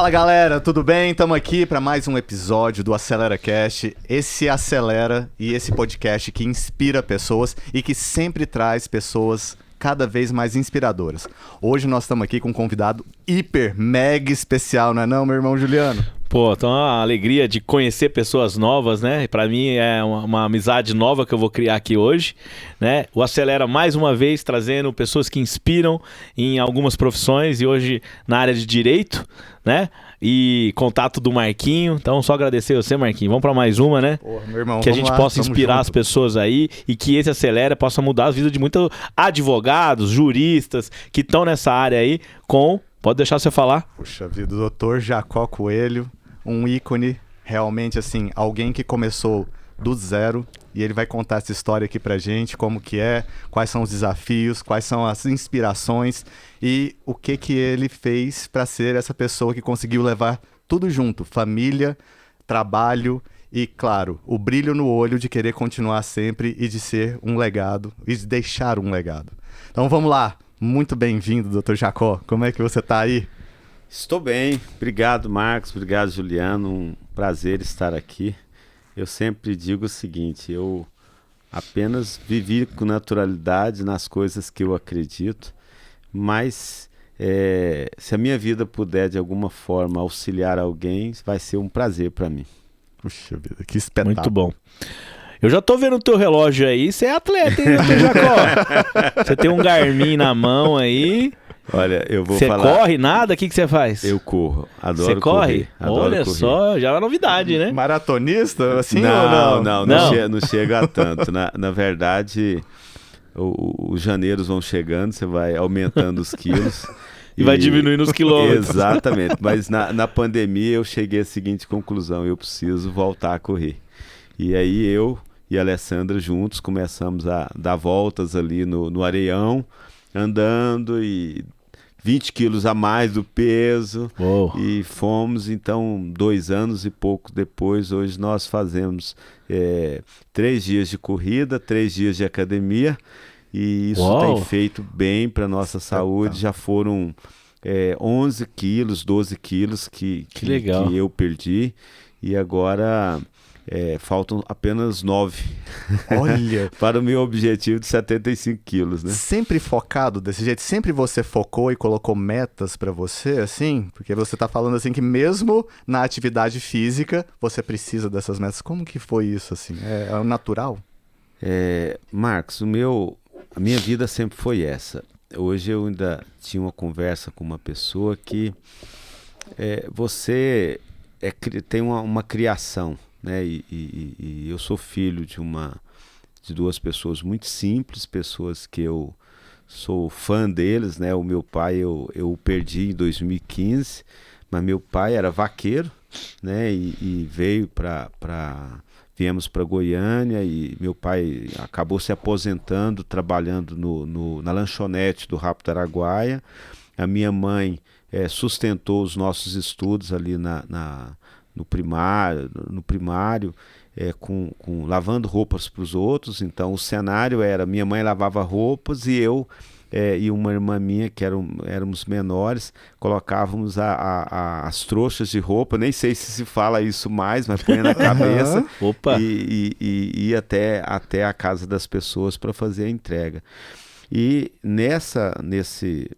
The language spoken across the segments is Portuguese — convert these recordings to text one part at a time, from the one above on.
Fala galera, tudo bem? Estamos aqui para mais um episódio do AceleraCast. Esse acelera e esse podcast que inspira pessoas e que sempre traz pessoas cada vez mais inspiradoras. Hoje nós estamos aqui com um convidado hiper, mega especial, não é não, meu irmão Juliano? Pô, então é uma alegria de conhecer pessoas novas, né? Pra mim é uma amizade nova que eu vou criar aqui hoje, né? O Acelera mais uma vez trazendo pessoas que inspiram em algumas profissões e hoje na área de direito, né? E contato do Marquinho. Então só agradecer você, Marquinho. Vamos pra mais uma, né? Porra, meu irmão, que a gente lá, possa inspirar as pessoas aí e que esse Acelera possa mudar a vida de muitos advogados, juristas que estão nessa área aí com... Pode deixar você falar. Puxa vida, o Dr. Jacó Coelho, um ícone, realmente assim, alguém que começou do zero e ele vai contar essa história aqui pra gente, como que é, quais são os desafios, quais são as inspirações e o que que ele fez para ser essa pessoa que conseguiu levar tudo junto, família, trabalho e, claro, o brilho no olho de querer continuar sempre e de ser um legado e de deixar um legado. Então vamos lá. Muito bem-vindo, Dr. Jacó. Como é que você está aí? Estou bem. Obrigado, Marcos. Obrigado, Juliano. Um prazer estar aqui. Eu sempre digo o seguinte, eu apenas vivi com naturalidade nas coisas que eu acredito, mas se a minha vida puder, de alguma forma, auxiliar alguém, vai ser um prazer para mim. Puxa vida, que espetáculo. Muito bom. Eu já tô vendo o teu relógio aí, você é atleta, hein, Dr. Jacó? Você tem um Garmin na mão aí. Olha, eu vou Você falar... corre nada? O que você faz? Eu corro, adoro Você corre? correr. Adoro Olha correr. só, já é uma novidade, né? Maratonista, assim não, ou não? não chega a tanto. Na verdade, os janeiros vão chegando, você vai aumentando os quilos. E vai diminuindo os quilômetros. Exatamente, mas na pandemia eu cheguei à seguinte conclusão, eu preciso voltar a correr. E aí eu e a Alessandra juntos começamos a dar voltas ali no areião, andando e 20 quilos a mais do peso. Uou. E fomos, então, 2 anos e pouco depois, hoje nós fazemos 3 dias de corrida, 3 dias de academia e isso Uau. tem feito bem para a nossa saúde. Já foram 11 quilos, 12 quilos que legal. eu perdi e agora... faltam apenas 9 Olha, para o meu objetivo de 75 quilos, né? sempre focado desse jeito? Sempre você focou e colocou metas pra você, assim? Porque você tá falando assim que mesmo na atividade física, você precisa dessas metas. Como que foi isso, assim? É natural? Marcos, a minha vida sempre foi essa. Hoje eu ainda tinha uma conversa com uma pessoa que você tem uma criação, né? E eu sou filho de 2 pessoas muito simples, pessoas que eu sou fã deles, né? O meu pai eu o perdi em 2015, mas meu pai era vaqueiro, né? E veio viemos para Goiânia e meu pai acabou se aposentando, trabalhando na lanchonete do Rápido Araguaia. A minha mãe sustentou os nossos estudos ali no primário, lavando roupas para os outros. Então o cenário era, minha mãe lavava roupas e eu e uma irmã minha, que éramos menores, colocávamos as trouxas de roupa, nem sei se fala isso mais, mas põe na cabeça. Opa. E ia até a casa das pessoas para fazer a entrega. E nesse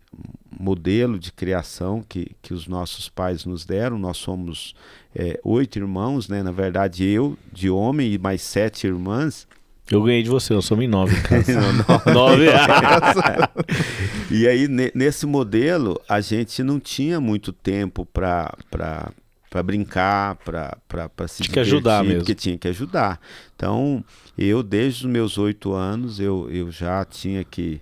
modelo de criação que os nossos pais nos deram, nós somos 8 irmãos, né? Na verdade eu de homem e mais 7 irmãs. Eu ganhei de você, nós somos em 9 em casa. 9. E aí nesse modelo a gente não tinha muito tempo para brincar, para se divertir, que ajudar mesmo. porque tinha que ajudar. Então eu desde os meus 8 anos eu já tinha que,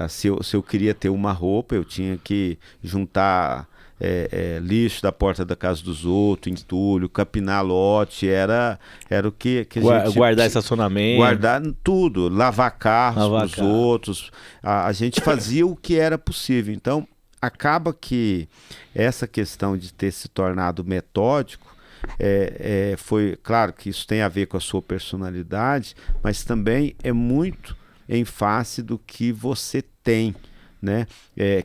se eu queria ter uma roupa, eu tinha que juntar lixo da porta da casa dos outros, entulho, capinar lote, era o que a gente... Guardar estacionamento. Guardar tudo, lavar carros para os outros. A gente fazia o que era possível. Então, acaba que essa questão de ter se tornado metódico, foi, claro que isso tem a ver com a sua personalidade, mas também é muito em face do que você tem, né,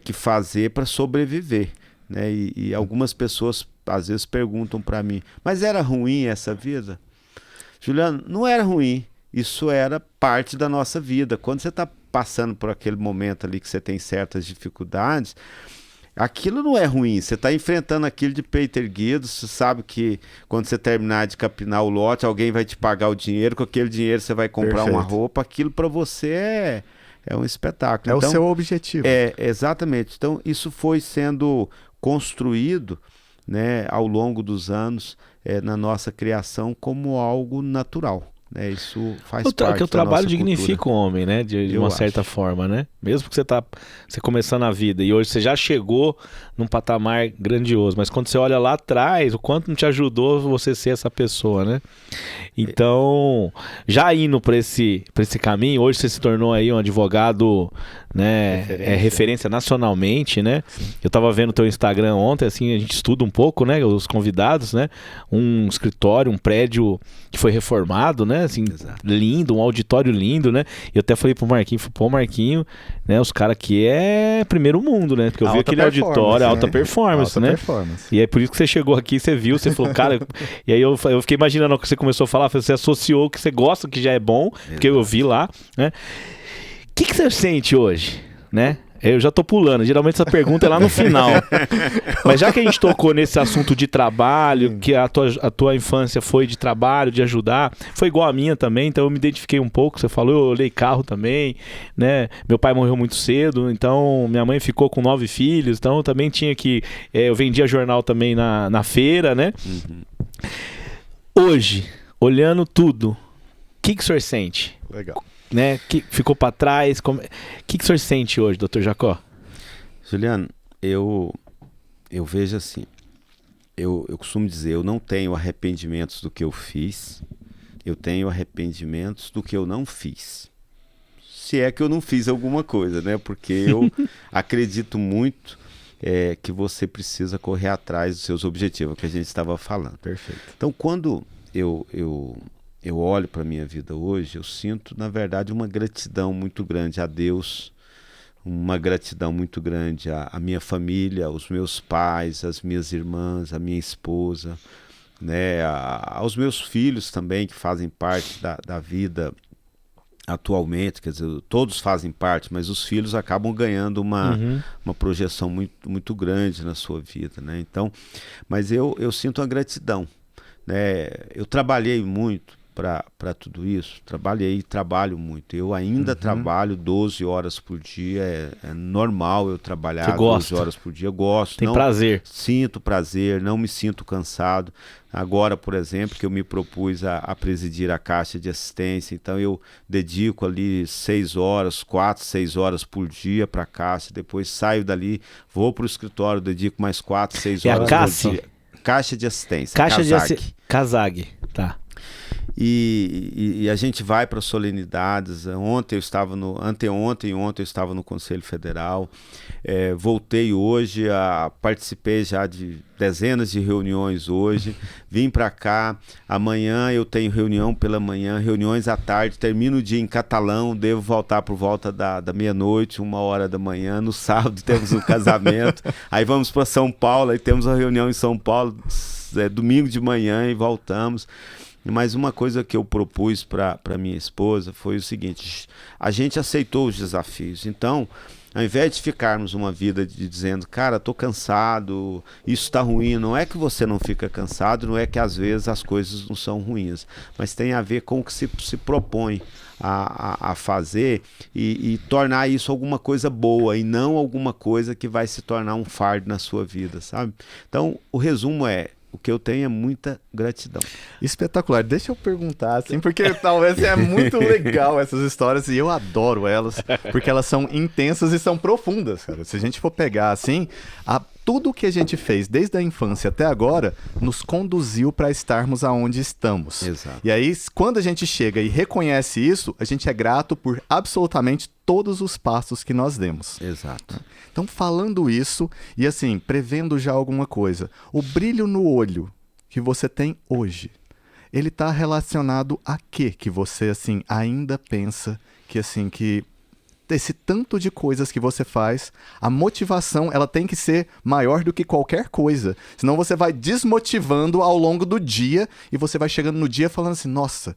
que fazer para sobreviver. Né? E algumas pessoas às vezes perguntam para mim, mas era ruim essa vida? Juliano, não era ruim. Isso era parte da nossa vida. Quando você está passando por aquele momento ali que você tem certas dificuldades, aquilo não é ruim. Você está enfrentando aquilo de peito erguido. Você sabe que quando você terminar de capinar o lote, alguém vai te pagar o dinheiro. Com aquele dinheiro você vai comprar uma roupa. Aquilo para você é um espetáculo. É então, o seu objetivo. Exatamente. Então, isso foi sendo construído, né, ao longo dos anos na nossa criação como algo natural. Isso faz parte que o trabalho da nossa dignifica cultura. o homem, né? De uma certa forma, né? Mesmo que você começando a vida e hoje você já chegou num patamar grandioso, mas quando você olha lá atrás, o quanto não te ajudou você ser essa pessoa, né? Então, já indo para esse caminho, hoje você se tornou aí um advogado, né? Referência nacionalmente, né? Sim. Eu tava vendo o teu Instagram ontem, assim, a gente estuda um pouco, né? Os convidados, né? Um escritório, um prédio que foi reformado, né? Assim, lindo, um auditório lindo, né? E eu até falei pro Marquinho, Marquinho, né? Os caras aqui é primeiro mundo, né? Porque eu vi aquele auditório, alta performance, né? E é por isso que você chegou aqui, você viu, você falou, cara... E aí eu fiquei imaginando que você começou a falar, você associou o que você gosta, que já é bom, porque eu vi lá, né? O que você sente hoje, né? Eu já tô pulando, geralmente essa pergunta é lá no final. Mas já que a gente tocou nesse assunto de trabalho, que a tua infância foi de trabalho, de ajudar, foi igual a minha também, então eu me identifiquei um pouco. Você falou, eu olhei carro também, né? Meu pai morreu muito cedo, então minha mãe ficou com 9 filhos, então eu também tinha que... eu vendia jornal também na feira, né? Hoje, olhando tudo, o que o senhor sente? Legal. Né, que ficou para trás, o que o senhor sente hoje, doutor Jacó? Juliano, eu vejo assim, eu costumo dizer, eu não tenho arrependimentos do que eu fiz, eu tenho arrependimentos do que eu não fiz. Se é que eu não fiz alguma coisa, né? Porque eu acredito muito que você precisa correr atrás dos seus objetivos, que a gente estava falando. Perfeito. Então, quando eu olho para a minha vida hoje, eu sinto, na verdade, uma gratidão muito grande a Deus, uma gratidão muito grande à minha família, aos meus pais, às minhas irmãs, à minha esposa, né, aos meus filhos também, que fazem parte da vida atualmente, quer dizer, todos fazem parte, mas os filhos acabam ganhando uma projeção muito, muito grande na sua vida, né? Então, mas eu sinto uma gratidão, né? Eu trabalhei muito para tudo isso, trabalhei e trabalho muito. Eu ainda trabalho 12 horas por dia, é normal eu trabalhar 12 horas por dia, eu gosto. Tem prazer. Sinto prazer, não me sinto cansado. Agora, por exemplo, que eu me propus a presidir a Caixa de Assistência, então eu dedico ali 6 horas, 4, 6 horas por dia para a Caixa, depois saio dali, vou para o escritório, dedico mais 4, 6 horas por dia. Caixa de Assistência, CASAG, tá. E a gente vai para solenidades. Ontem eu estava anteontem e ontem eu estava no Conselho Federal. Voltei hoje, participei já de dezenas de reuniões hoje. Vim para cá. Amanhã eu tenho reunião pela manhã, reuniões à tarde. Termino o dia em Catalão, devo voltar por volta da meia-noite, 1h da manhã. No sábado temos um casamento. Aí vamos para São Paulo, aí temos a reunião em São Paulo, domingo de manhã e voltamos. Mas uma coisa que eu propus para minha esposa foi o seguinte: a gente aceitou os desafios. Então, ao invés de ficarmos uma vida dizendo, cara, tô cansado, isso tá ruim, não é que você não fica cansado, não é que às vezes as coisas não são ruins, mas tem a ver com o que se propõe a fazer e tornar isso alguma coisa boa e não alguma coisa que vai se tornar um fardo na sua vida, sabe? Então, o resumo o que eu tenho é muita gratidão. Espetacular. Deixa eu perguntar, assim, porque talvez é muito legal essas histórias e eu adoro elas, porque elas são intensas e são profundas, cara. Se a gente for pegar, assim, tudo o que a gente fez desde a infância até agora nos conduziu para estarmos aonde estamos. Exato. E aí, quando a gente chega e reconhece isso, a gente é grato por absolutamente todos os passos que nós demos. Exato. Então, falando isso, e assim, prevendo já alguma coisa, o brilho no olho que você tem hoje, ele está relacionado a quê que você, assim, ainda pensa que, assim, que esse tanto de coisas que você faz, a motivação ela tem que ser maior do que qualquer coisa. Senão você vai desmotivando ao longo do dia e você vai chegando no dia falando assim, nossa,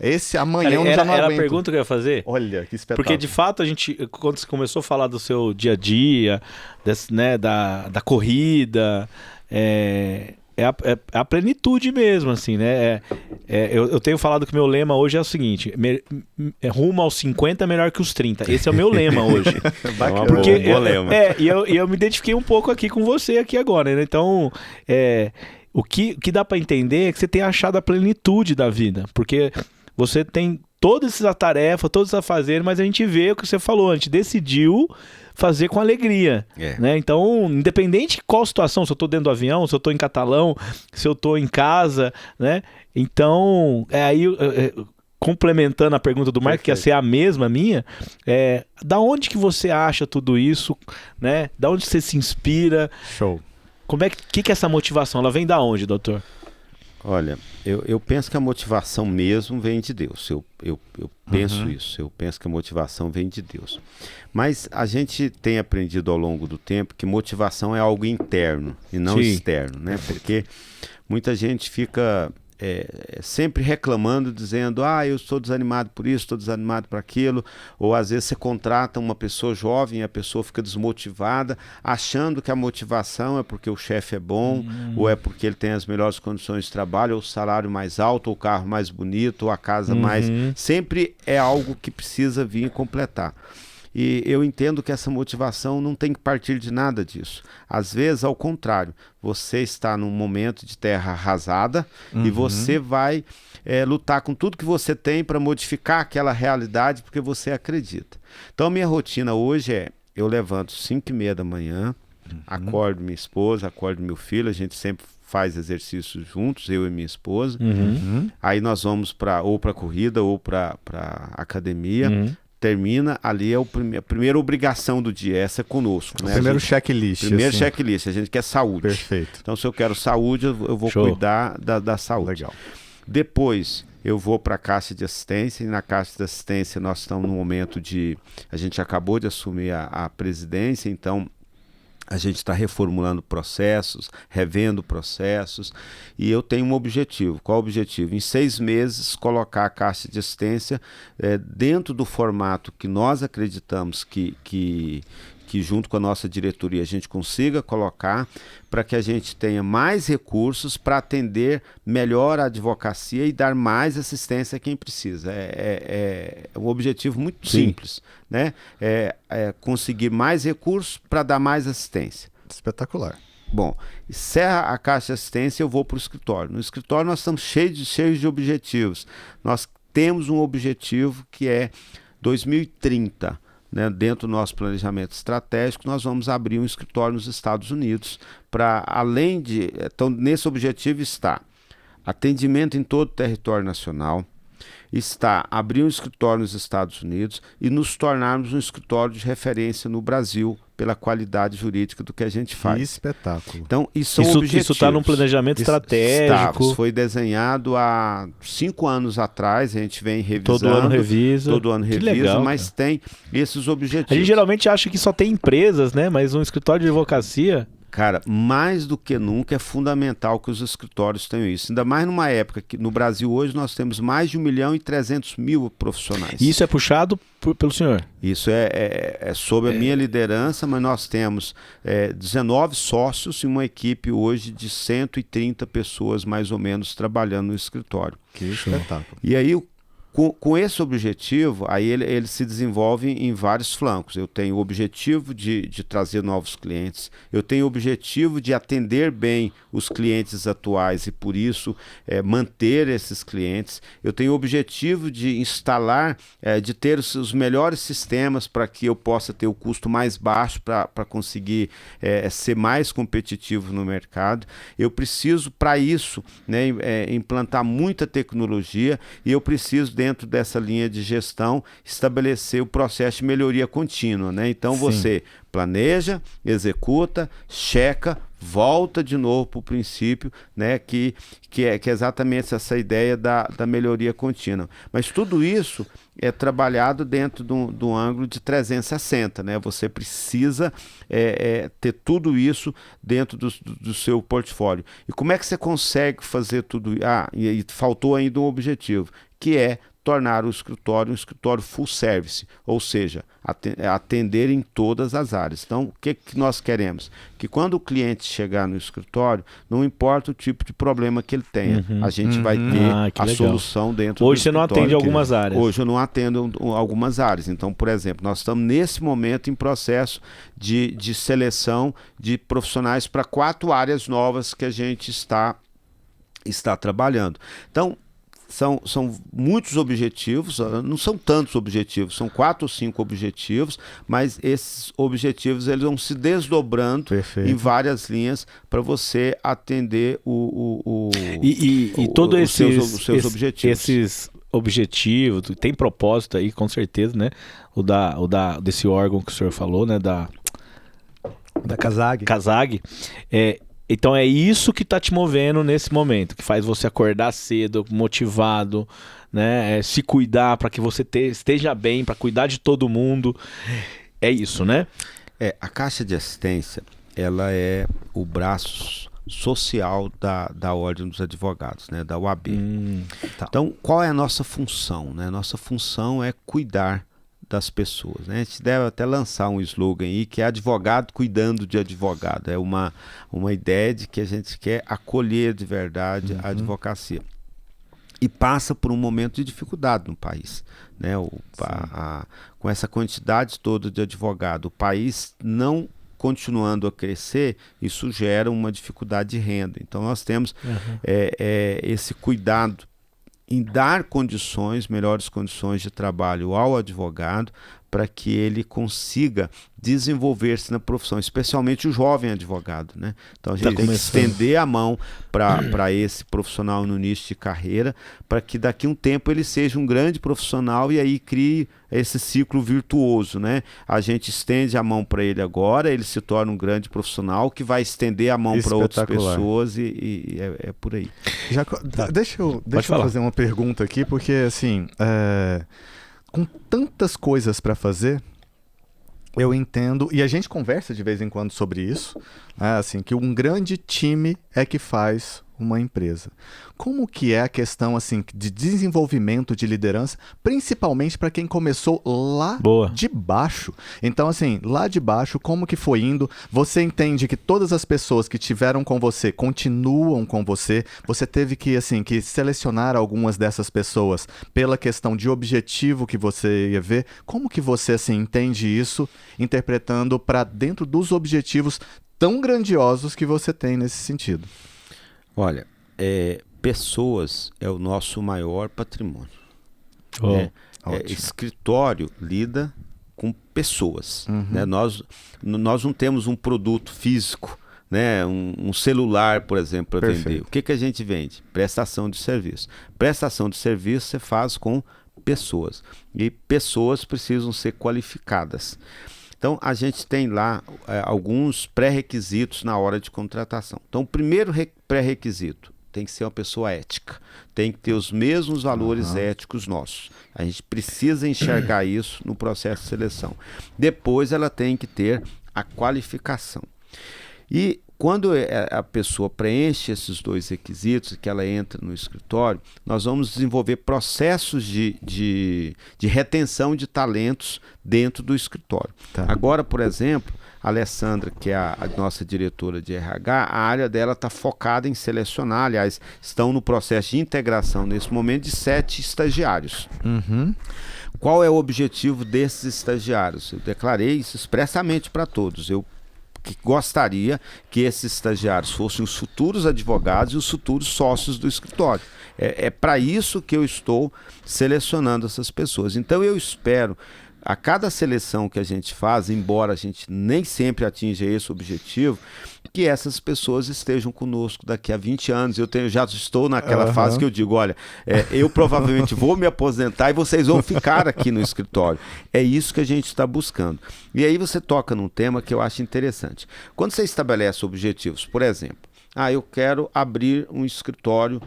esse amanhã eu já não aguento. Era a pergunta que eu ia fazer? Olha, que espetáculo. Porque de fato quando você começou a falar do seu dia a dia, né, da corrida, é a plenitude mesmo, assim, né? Eu tenho falado que meu lema hoje é o seguinte: rumo aos 50 é melhor que os 30. Esse é o meu lema hoje. Porque eu me identifiquei um pouco aqui com você aqui agora, né? Então, o que dá para entender é que você tem achado a plenitude da vida, porque você tem todas essas tarefas, todos a fazer, mas a gente vê o que você falou, a gente decidiu fazer com alegria, né? Então, independente de qual situação, se eu tô dentro do avião, se eu tô em Catalão, se eu tô em casa, né? Então, complementando a pergunta do Marco, que ia ser a mesma minha, da onde que você acha tudo isso, né? Da onde você se inspira? Show. Como que é essa motivação? Ela vem da onde, doutor? Olha, eu penso que a motivação mesmo vem de Deus. Eu penso isso. Eu penso que a motivação vem de Deus. Mas a gente tem aprendido ao longo do tempo que motivação é algo interno e não externo, né? Porque muita gente fica sempre reclamando, dizendo, eu estou desanimado por isso, estou desanimado por aquilo, ou às vezes você contrata uma pessoa jovem e a pessoa fica desmotivada, achando que a motivação é porque o chefe é bom, ou é porque ele tem as melhores condições de trabalho, ou o salário mais alto, ou o carro mais bonito, ou a casa mais... Sempre é algo que precisa vir completar. E eu entendo que essa motivação não tem que partir de nada disso. Às vezes, ao contrário, você está num momento de terra arrasada e você vai lutar com tudo que você tem para modificar aquela realidade porque você acredita. Então, minha rotina hoje eu levanto 5h30 da manhã, acordo minha esposa, acordo meu filho, a gente sempre faz exercícios juntos, eu e minha esposa. Aí nós vamos ou para corrida ou para academia. Termina, ali a primeira obrigação do dia, essa é conosco. Né? Primeiro checklist. Primeiro checklist, a gente quer saúde. Perfeito. Então, se eu quero saúde, eu vou cuidar da saúde. Legal. Depois, eu vou para a caixa de assistência, e na caixa de assistência nós estamos no momento a gente acabou de assumir a presidência, então a gente está reformulando processos, revendo processos, e eu tenho um objetivo. Qual o objetivo? Em 6 meses, colocar a caixa de assistência dentro do formato que nós acreditamos que junto com a nossa diretoria a gente consiga colocar, para que a gente tenha mais recursos para atender melhor a advocacia e dar mais assistência a quem precisa. É um objetivo muito simples, né? Conseguir mais recursos para dar mais assistência. Espetacular. Bom, encerra a caixa de assistência, eu vou para o escritório. No escritório nós estamos cheios de objetivos. Nós temos um objetivo que é 2030. Né, dentro do nosso planejamento estratégico, nós vamos abrir um escritório nos Estados Unidos para, além de... Então, nesse objetivo está atendimento em todo o território nacional, está abrir um escritório nos Estados Unidos e nos tornarmos um escritório de referência no Brasil pela qualidade jurídica do que a gente faz. Que espetáculo. Então, isso está num planejamento estratégico. Foi desenhado há 5 anos atrás, a gente vem revisando. Todo ano revisa. Legal, mas tem esses objetivos. A gente geralmente acha que só tem empresas, né? Mas um escritório de advocacia... Cara, mais do que nunca é fundamental que os escritórios tenham isso. Ainda mais numa época que no Brasil hoje nós temos mais de 1.300.000 profissionais. E isso é puxado pelo senhor? Isso é sob a minha liderança, mas nós temos 19 sócios e uma equipe hoje de 130 pessoas mais ou menos trabalhando no escritório. Que espetáculo. E aí com esse objetivo, aí ele se desenvolve em vários flancos. Eu tenho o objetivo de trazer novos clientes, eu tenho o objetivo de atender bem os clientes atuais e, por isso, manter esses clientes. Eu tenho o objetivo de instalar, de ter os melhores sistemas para que eu possa ter o custo mais baixo para conseguir ser mais competitivo no mercado. Eu preciso, para isso, né, implantar muita tecnologia e eu preciso, dentro dessa linha de gestão, estabelecer o processo de melhoria contínua, né? Então você planeja, executa, checa, volta de novo para o princípio, né, que é exatamente essa ideia da melhoria contínua. Mas tudo isso é trabalhado dentro do ângulo de 360, né? Você precisa ter tudo isso dentro do seu portfólio. E como é que você consegue fazer tudo isso? E faltou ainda um objetivo, que é tornar o escritório um escritório full service, ou seja, atender em todas as áreas. Então, o que nós queremos? Que quando o cliente chegar no escritório, não importa o tipo de problema que ele tenha, a gente vai ter a solução dentro do escritório. Hoje você não atende algumas áreas. Hoje eu não atendo algumas áreas. Então, por exemplo, nós estamos nesse momento em processo de seleção de profissionais para 4 áreas novas que a gente está trabalhando. Então, são muitos objetivos, não são tantos objetivos, são 4 ou 5 objetivos, mas esses objetivos eles vão se desdobrando em várias linhas para você atender todos os seus objetivos. Esses objetivos, tem propósito aí, com certeza, né? Desse órgão que o senhor falou, né? Da CASAG. Então é isso que está te movendo nesse momento, que faz você acordar cedo, motivado, né? Se cuidar para que você esteja bem, para cuidar de todo mundo. É isso, né? A Caixa de Assistência, ela é o braço social da Ordem dos Advogados, né? Da OAB. Tá. Então, qual é a nossa função, né? Nossa função é cuidar das pessoas, né? A gente deve até lançar um slogan aí que é advogado cuidando de advogado. É uma ideia de que a gente quer acolher de verdade a advocacia. E passa por um momento de dificuldade no país, né? Com essa quantidade toda de advogado, o país não continuando a crescer, isso gera uma dificuldade de renda. Então nós temos esse cuidado em dar melhores condições de trabalho ao advogado para que ele consiga desenvolver-se na profissão, especialmente o jovem advogado, né? Então a gente tem que estender a mão para esse profissional no início de carreira, para que daqui a um tempo ele seja um grande profissional e aí crie esse ciclo virtuoso, né? A gente estende a mão para ele agora, ele se torna um grande profissional que vai estender a mão para outras pessoas e é por aí. Deixa eu fazer uma pergunta aqui, porque assim, com tantas coisas para fazer, eu entendo, e a gente conversa de vez em quando sobre isso, assim, que um grande time é que faz uma empresa. Como que é a questão assim de desenvolvimento de liderança, principalmente para quem começou lá de baixo? Então assim, lá de baixo, como que foi indo? Você entende que todas as pessoas que tiveram com você continuam com você? Você teve que selecionar algumas dessas pessoas pela questão de objetivo que você ia ver? Como que você entende isso, interpretando para dentro dos objetivos tão grandiosos que você tem nesse sentido? Olha, pessoas é o nosso maior patrimônio. Escritório lida com pessoas. Né? Nós não temos um produto físico, né? Um celular, por exemplo, para vender. O que a gente vende? Prestação de serviço. Prestação de serviço você faz com pessoas. E pessoas precisam ser qualificadas. Então, a gente tem lá alguns pré-requisitos na hora de contratação. Então, o primeiro pré-requisito tem que ser uma pessoa ética, tem que ter os mesmos valores éticos nossos. A gente precisa enxergar isso no processo de seleção. Depois, ela tem que ter a qualificação. E quando a pessoa preenche esses 2 requisitos, que ela entra no escritório, nós vamos desenvolver processos de retenção de talentos dentro do escritório. Tá. Agora, por exemplo, a Alessandra, que é a nossa diretora de RH, a área dela está focada em selecionar, aliás, estão no processo de integração nesse momento de 7 estagiários. Qual é o objetivo desses estagiários? Eu declarei isso expressamente para todos. Eu gostaria que esses estagiários fossem os futuros advogados e os futuros sócios do escritório. É para isso que eu estou selecionando essas pessoas. Então eu espero a cada seleção que a gente faz, embora a gente nem sempre atinja esse objetivo, que essas pessoas estejam conosco daqui a 20 anos. Já estou naquela fase que eu digo, olha, eu provavelmente vou me aposentar e vocês vão ficar aqui no escritório. É isso que a gente está buscando. E aí você toca num tema que eu acho interessante. Quando você estabelece objetivos, por exemplo, eu quero abrir um escritório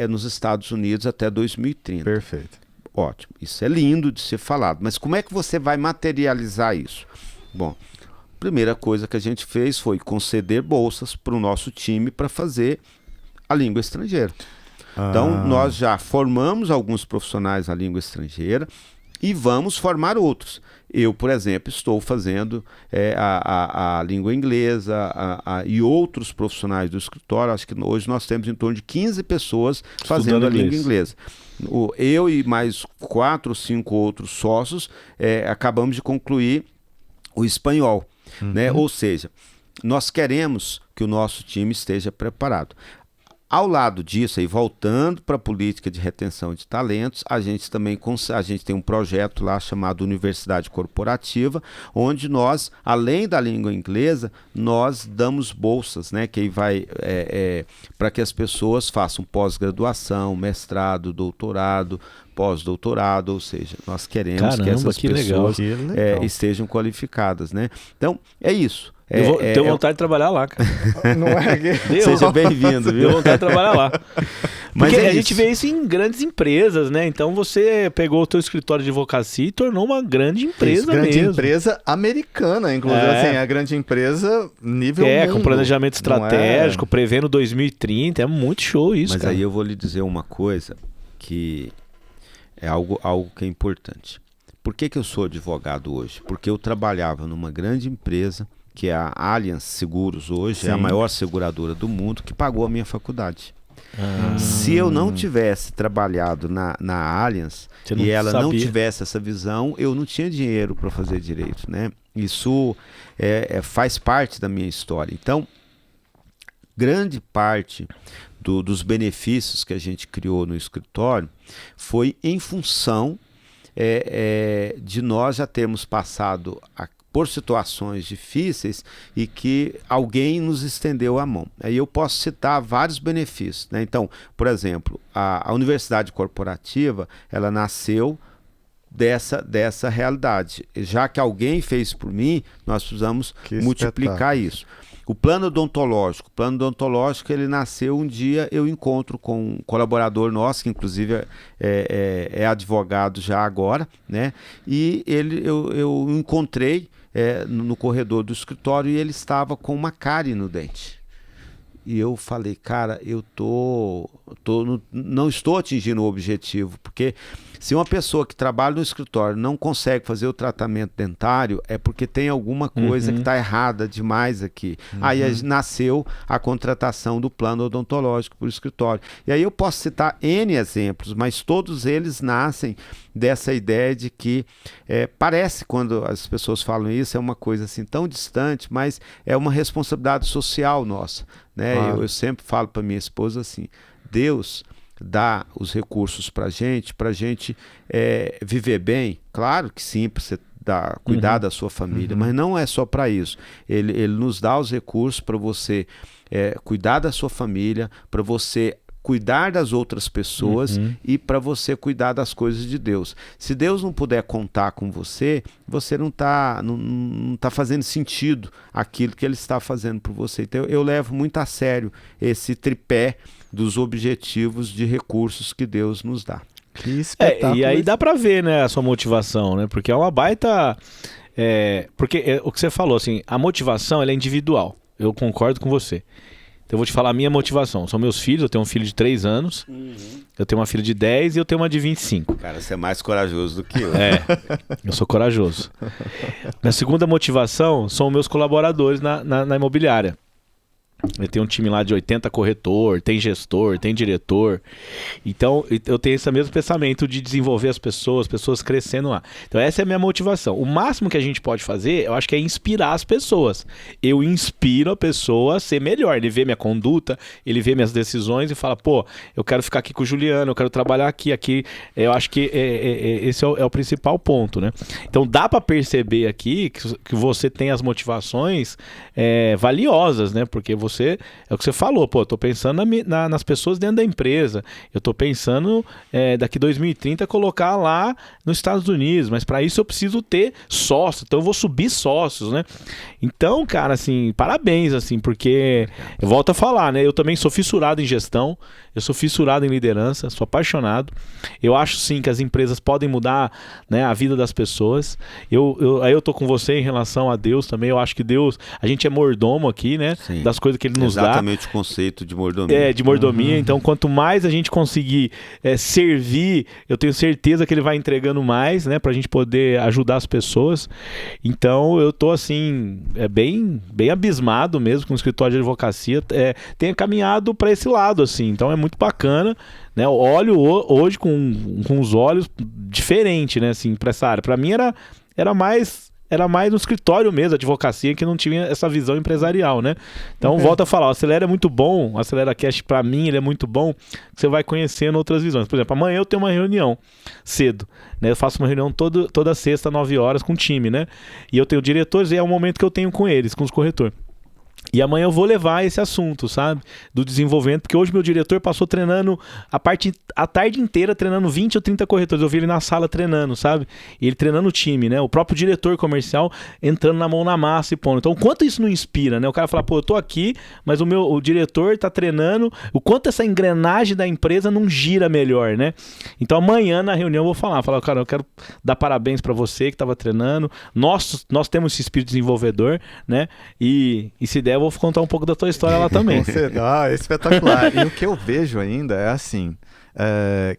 nos Estados Unidos até 2030. Perfeito. Ótimo, isso é lindo de ser falado, mas como é que você vai materializar isso? Bom, a primeira coisa que a gente fez foi conceder bolsas para o nosso time para fazer a língua estrangeira. Então, nós já formamos alguns profissionais na língua estrangeira e vamos formar outros. Eu, por exemplo, estou fazendo a língua inglesa e outros profissionais do escritório. Acho que hoje nós temos em torno de 15 pessoas fazendo a língua inglesa. Eu e mais 4 ou 5 outros sócios acabamos de concluir o espanhol. Né? Ou seja, nós queremos que o nosso time esteja preparado. Ao lado disso, aí, voltando para a política de retenção de talentos, a gente tem um projeto lá chamado Universidade Corporativa, onde nós, além da língua inglesa, nós damos bolsas, né, que aí vai para que as pessoas façam pós-graduação, mestrado, doutorado, pós-doutorado, ou seja, nós queremos que essas pessoas estejam qualificadas, né? Então, é isso. Tenho vontade de trabalhar lá, cara. Não é? Seja bem-vindo, viu? Tenho vontade de trabalhar lá. Porque a gente vê isso em grandes empresas, né? Então você pegou o teu escritório de advocacia e tornou uma grande empresa mesmo. Grande empresa americana, inclusive. Assim, a grande empresa nível mundo. Com planejamento estratégico, prevendo 2030. É muito show isso, Mas cara. aí eu vou lhe dizer uma coisa que é algo que é importante. Por que eu sou advogado hoje? Porque eu trabalhava numa grande empresa, que é a Allianz Seguros hoje, é a maior seguradora do mundo, que pagou a minha faculdade. Se eu não tivesse trabalhado na Allianz e ela não tivesse essa visão, eu não tinha dinheiro para fazer direito, né? Isso faz parte da minha história. Então, grande parte dos benefícios que a gente criou no escritório foi em função de nós já termos passado por situações difíceis e que alguém nos estendeu a mão. Aí eu posso citar vários benefícios, né? Então, por exemplo, a Universidade Corporativa, ela nasceu dessa realidade. Já que alguém fez por mim, nós precisamos multiplicar isso. O plano odontológico. Ele nasceu um dia, eu encontro com um colaborador nosso, que inclusive é advogado já agora, né? E eu encontrei no corredor do escritório e ele estava com uma cárie no dente. E eu falei, cara, eu não estou atingindo o objetivo, porque se uma pessoa que trabalha no escritório não consegue fazer o tratamento dentário, é porque tem alguma coisa que está errada demais aqui. Aí nasceu a contratação do plano odontológico para o escritório. E aí eu posso citar N exemplos, mas todos eles nascem dessa ideia de que parece, quando as pessoas falam isso, é uma coisa assim tão distante, mas é uma responsabilidade social nossa, né? Eu sempre falo para minha esposa assim, Deus dá os recursos para gente viver bem, claro que sim, para você cuidar da sua família, mas não é só para isso. Ele nos dá os recursos para você cuidar da sua família, para você cuidar das outras pessoas e para você cuidar das coisas de Deus. Se Deus não puder contar com você, você não tá fazendo sentido aquilo que Ele está fazendo por você. Então eu levo muito a sério esse tripé dos objetivos de recursos que Deus nos dá. Que espetáculo. E aí dá para ver, né, a sua motivação, né? Porque é uma baita... porque o que você falou, assim, a motivação ela é individual. Eu concordo com você. Então eu vou te falar a minha motivação. São meus filhos, eu tenho um filho de 3 anos, eu tenho uma filha de 10 e eu tenho uma de 25. Cara, você é mais corajoso do que eu. Eu sou corajoso. Minha segunda motivação são meus colaboradores na imobiliária. Ele tem um time lá de 80 corretor, tem gestor, tem diretor. Então, eu tenho esse mesmo pensamento de desenvolver as pessoas crescendo lá. Então, essa é a minha motivação. O máximo que a gente pode fazer, eu acho que é inspirar as pessoas. Eu inspiro a pessoa a ser melhor. Ele vê minha conduta, ele vê minhas decisões e fala, pô, eu quero ficar aqui com o Juliano, eu quero trabalhar aqui. Eu acho que esse é o principal ponto, né? Então, dá para perceber aqui que você tem as motivações valiosas, né? Porque é o que você falou, pô, eu tô pensando nas pessoas dentro da empresa, eu tô pensando daqui 2030 colocar lá nos Estados Unidos, mas para isso eu preciso ter sócios, então eu vou subir sócios, né? Então, cara, assim, parabéns, assim, porque eu volto a falar, né? Eu também sou fissurado em gestão, eu sou fissurado em liderança, sou apaixonado. Eu acho sim que as empresas podem mudar, né, a vida das pessoas. Aí eu tô com você em relação a Deus também. Eu acho que Deus, a gente é mordomo aqui, né? Sim. Das coisas que Ele nos dá. Exatamente o conceito de mordomia. De mordomia. Então, quanto mais a gente conseguir servir, eu tenho certeza que Ele vai entregando mais, né? Pra gente poder ajudar as pessoas. Então, eu tô assim, bem abismado mesmo com o escritório de advocacia. Tenha caminhado para esse lado, assim. Então, é muito bacana, né? Eu olho hoje com os olhos diferentes, né? Assim, para essa área. Para mim era mais no escritório mesmo, a advocacia, que não tinha essa visão empresarial, né? Então, volto a falar, o Acelera é muito bom, o Acelera Cast, para mim, ele é muito bom, você vai conhecendo outras visões. Por exemplo, amanhã eu tenho uma reunião cedo, né? Eu faço uma reunião toda sexta, 9 horas, com o time, né? E eu tenho diretores e é o momento que eu tenho com eles, com os corretores. E amanhã eu vou levar esse assunto, sabe? Do desenvolvimento, porque hoje meu diretor passou treinando a tarde inteira, treinando 20 ou 30 corretores. Eu vi ele na sala treinando, sabe? E ele treinando o time, né? O próprio diretor comercial entrando na mão na massa e pondo. Então, o quanto isso não inspira, né? O cara fala, pô, eu tô aqui, mas o diretor tá treinando. O quanto essa engrenagem da empresa não gira melhor, né? Então, amanhã na reunião eu vou falar, cara, eu quero dar parabéns pra você que tava treinando. Nós temos esse espírito desenvolvedor, né? E se der, eu vou contar um pouco da tua história lá também. É espetacular. E o que eu vejo ainda é assim,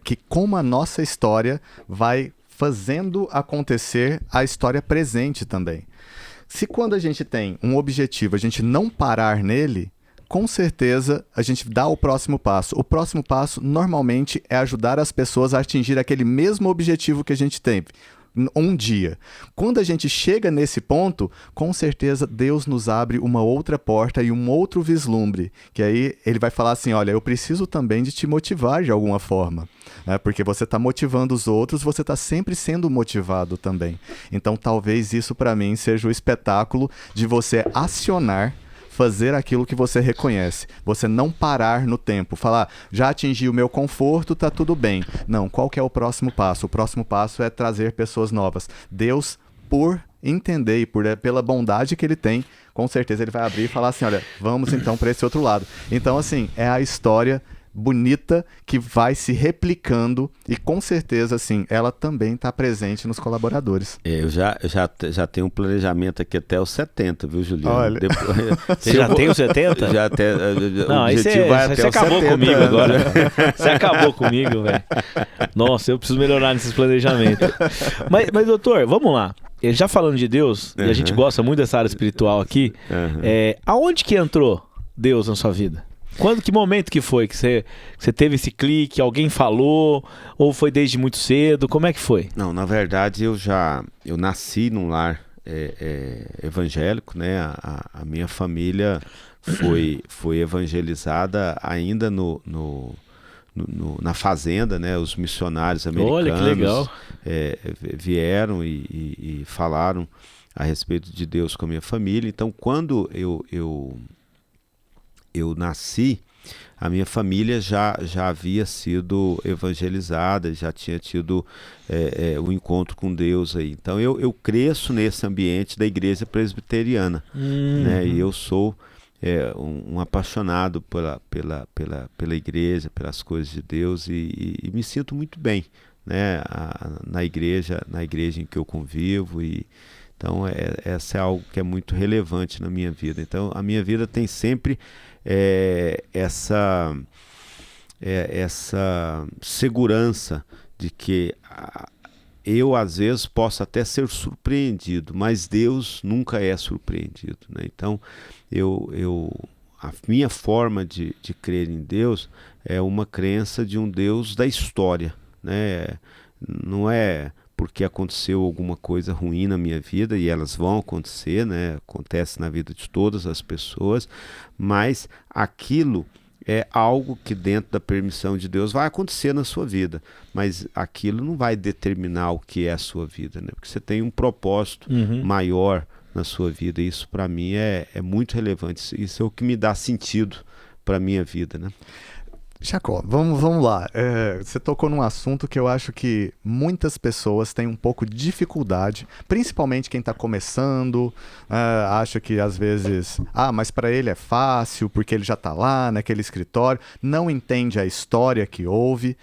que como a nossa história vai fazendo acontecer a história presente também. Se quando a gente tem um objetivo, a gente não parar nele, com certeza a gente dá o próximo passo. O próximo passo normalmente é ajudar as pessoas a atingir aquele mesmo objetivo que a gente teve. Um dia. Quando a gente chega nesse ponto, com certeza Deus nos abre uma outra porta e um outro vislumbre, que aí ele vai falar assim, olha, eu preciso também de te motivar de alguma forma, né? Porque você está motivando os outros, você está sempre sendo motivado também. Então talvez isso para mim seja o espetáculo de você acionar, fazer aquilo que você reconhece. Você não parar no tempo. Falar, já atingi o meu conforto, tá tudo bem. Não, qual que é o próximo passo? O próximo passo é trazer pessoas novas. Deus, por entender e pela bondade que Ele tem, com certeza Ele vai abrir e falar assim, olha, vamos então para esse outro lado. Então, assim, é a história bonita que vai se replicando e com certeza, assim, ela também está presente nos colaboradores. Eu já tenho um planejamento aqui até os 70, viu, Juliano? Olha. Você já tem os 70? Já até. Não, aí você acabou comigo agora. Você acabou comigo, velho. Nossa, eu preciso melhorar nesses planejamentos. Mas doutor, vamos lá. Já falando de Deus, e a gente gosta muito dessa área espiritual aqui, aonde que entrou Deus na sua vida? Que momento que foi que você teve esse clique, alguém falou, ou foi desde muito cedo, como é que foi? Não, na verdade eu nasci num lar evangélico, né? A minha família foi evangelizada ainda na fazenda, né? Os missionários americanos. Olha, que legal. Vieram e falaram a respeito de Deus com a minha família. Então, quando eu nasci, a minha família já havia sido evangelizada, já tinha tido o encontro com Deus aí. Então eu cresço nesse ambiente da igreja presbiteriana, né? E eu sou um apaixonado pela igreja, pelas coisas de Deus e me sinto muito bem, né? Na igreja em que eu convivo então essa é algo que é muito relevante na minha vida. Então a minha vida tem sempre essa segurança de que eu às vezes posso até ser surpreendido, mas Deus nunca é surpreendido, né? Então a minha forma de crer em Deus é uma crença de um Deus da história, né? Não é porque aconteceu alguma coisa ruim na minha vida, e elas vão acontecer, né? Acontece na vida de todas as pessoas, mas aquilo é algo que dentro da permissão de Deus vai acontecer na sua vida, mas aquilo não vai determinar o que é a sua vida, né? Porque você tem um propósito maior na sua vida, e isso para mim é muito relevante, isso é o que me dá sentido para a minha vida, né? Jacó, vamos lá. Você tocou num assunto que eu acho que muitas pessoas têm um pouco de dificuldade, principalmente quem está começando, acha que às vezes, mas para ele é fácil, porque ele já está lá naquele escritório, não entende a história que houve,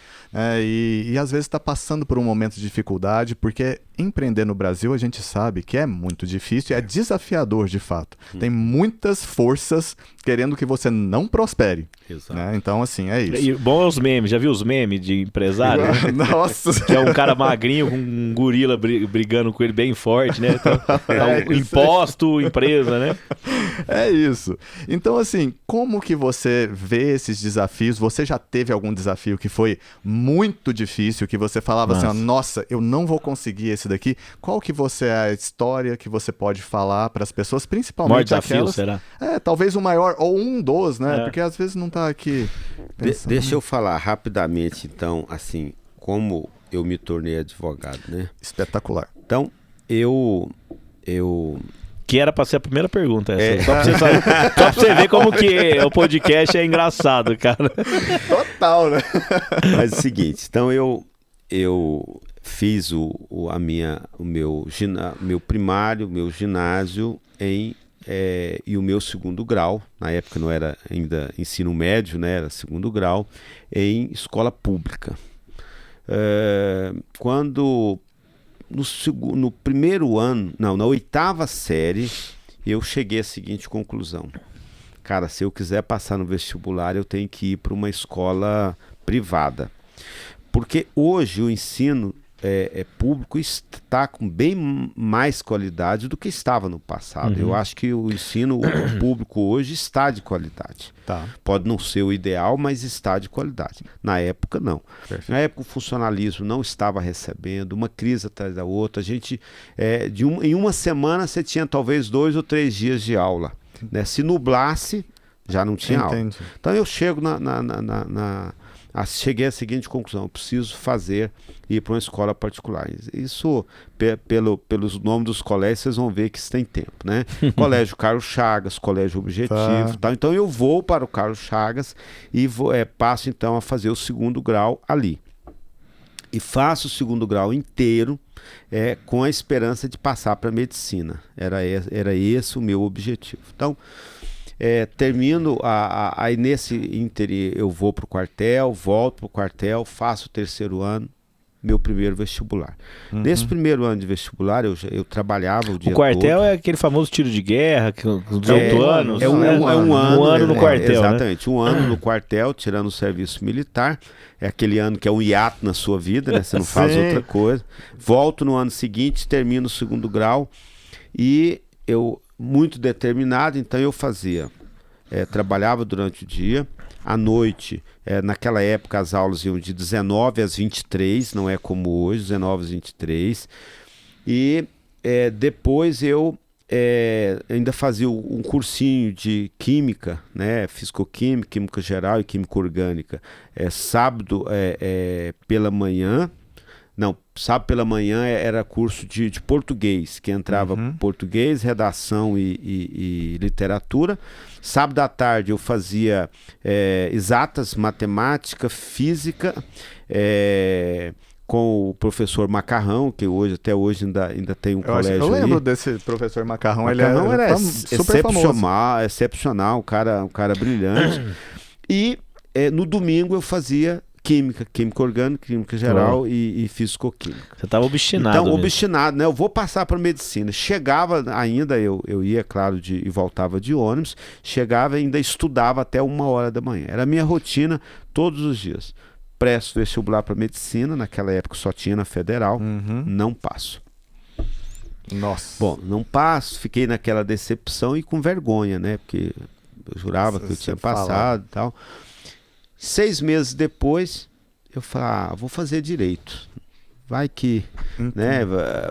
e às vezes está passando por um momento de dificuldade, porque empreender no Brasil a gente sabe que é muito difícil, é desafiador de fato. Tem muitas forças querendo que você não prospere. Exato. Né? Então, assim, é isso. E bom é os memes, já viu os memes de empresário? Nossa! Que é um cara magrinho com um gorila brigando com ele bem forte, né? Então, imposto, empresa, né? É isso. Então, assim, como que você vê esses desafios? Você já teve algum desafio que foi muito difícil, que você falava assim, nossa, eu não vou conseguir esse daqui? Qual que você é a história que você pode falar para as pessoas, principalmente maior desafio, aquelas... será? Talvez o maior, ou um dos, né? Porque às vezes não tá aqui pensando. Deixa eu falar rapidamente, então, assim, como eu me tornei advogado, né? Espetacular. Então, eu Que era pra ser a primeira pergunta essa. Só pra você ver como que o podcast é engraçado, cara. Total, né? Mas é o seguinte, então eu fiz o meu primário, meu ginásio e o meu segundo grau, na época não era ainda ensino médio, né, era segundo grau, em escola pública. Quando no primeiro ano, não, na 8ª série, eu cheguei à seguinte conclusão: cara, se eu quiser passar no vestibular, eu tenho que ir para uma escola privada, porque hoje o ensino público está com bem mais qualidade do que estava no passado. Eu acho que o ensino público hoje está de qualidade. Tá. Pode não ser o ideal, mas está de qualidade. Na época, não. Perfeito. Na época, o funcionalismo não estava recebendo, uma crise atrás da outra. A gente, em uma semana, você tinha talvez 2 ou 3 dias de aula, né? Se nublasse, já não tinha aula. Então, eu chego cheguei à seguinte conclusão: eu preciso ir para uma escola particular. Isso, pelos nomes dos colégios, vocês vão ver que isso tem tempo, né? Colégio Carlos Chagas, Colégio Objetivo, tal. Então eu vou para o Carlos Chagas e passo então a fazer o segundo grau ali. E faço o segundo grau inteiro com a esperança de passar para a medicina. Era esse o meu objetivo. Então, termino, aí nesse ínter eu vou para o quartel, volto para o quartel, faço o 3º ano, meu primeiro vestibular. Nesse primeiro ano de vestibular, eu trabalhava o dia todo. O quartel é aquele famoso tiro de guerra, com 18 anos. Um ano no quartel. Exatamente, né? 1 ano no quartel, tirando o serviço militar. É aquele ano que é um hiato na sua vida, né? Você não faz outra coisa. Volto no ano seguinte, termino o segundo grau, e eu, muito determinado, então eu fazia, trabalhava durante o dia, à noite, naquela época as aulas iam de 19 às 23, não é como hoje, 19 às 23, e depois eu ainda fazia um cursinho de química, né, fisicoquímica, química geral e química orgânica, sábado pela manhã. Não, sábado pela manhã era curso de português, que entrava português, redação e literatura. Sábado à tarde eu fazia exatas, matemática, física, com o professor Macarrão, que até hoje ainda tem um colégio. Eu lembro desse professor Macarrão. Macarrão ele era super famoso. excepcional, um cara brilhante. E no domingo eu fazia química orgânica, química geral e fisicoquímica. Você estava obstinado. Então, mesmo. obstinado, né? Eu vou passar para medicina. Chegava ainda, eu ia, claro, e voltava de ônibus, chegava e ainda estudava até 1h da manhã. Era a minha rotina todos os dias. Presto vestibular para medicina, naquela época só tinha na federal, não passo. Nossa. Bom, não passo, fiquei naquela decepção e com vergonha, né? Porque Eu jurava que eu tinha falava. passado e tal. 6 meses depois, eu falei, vou fazer direito. Vai que, né,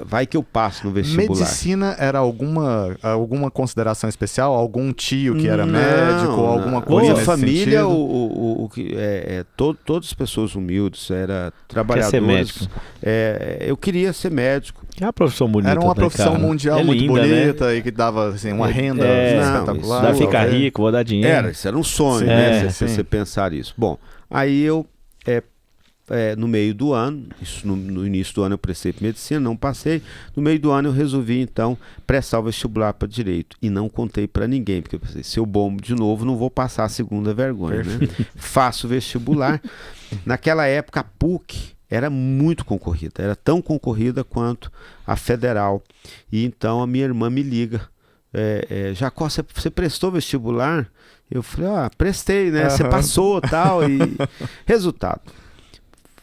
vai que eu passo no vestibular. Medicina era alguma consideração especial? Algum tio que era médico ou alguma coisa Minha nesse família, sentido? todas as pessoas humildes, era Quer trabalhadores. ser médico. Eu queria ser médico. É uma profissão bonita. Era uma né, profissão cara? mundial É muito linda, né? bonita e que dava assim, uma renda Não, espetacular. Vai ficar talvez. rico, vou dar dinheiro. Isso era um sonho, Sim, né? Se sim. você pensar isso. Bom, aí eu, no meio do ano, isso no início do ano eu prestei para medicina, não passei. No meio do ano eu resolvi, então, prestar o vestibular para direito. E não contei para ninguém, porque eu pensei, se eu bombo de novo, não vou passar a segunda vergonha, né? Faço o vestibular. Naquela época, a PUC era muito concorrida, era tão concorrida quanto a federal. E então a minha irmã me liga. Jacó, você prestou vestibular? Eu falei, prestei, né? Você passou, tal. E resultado,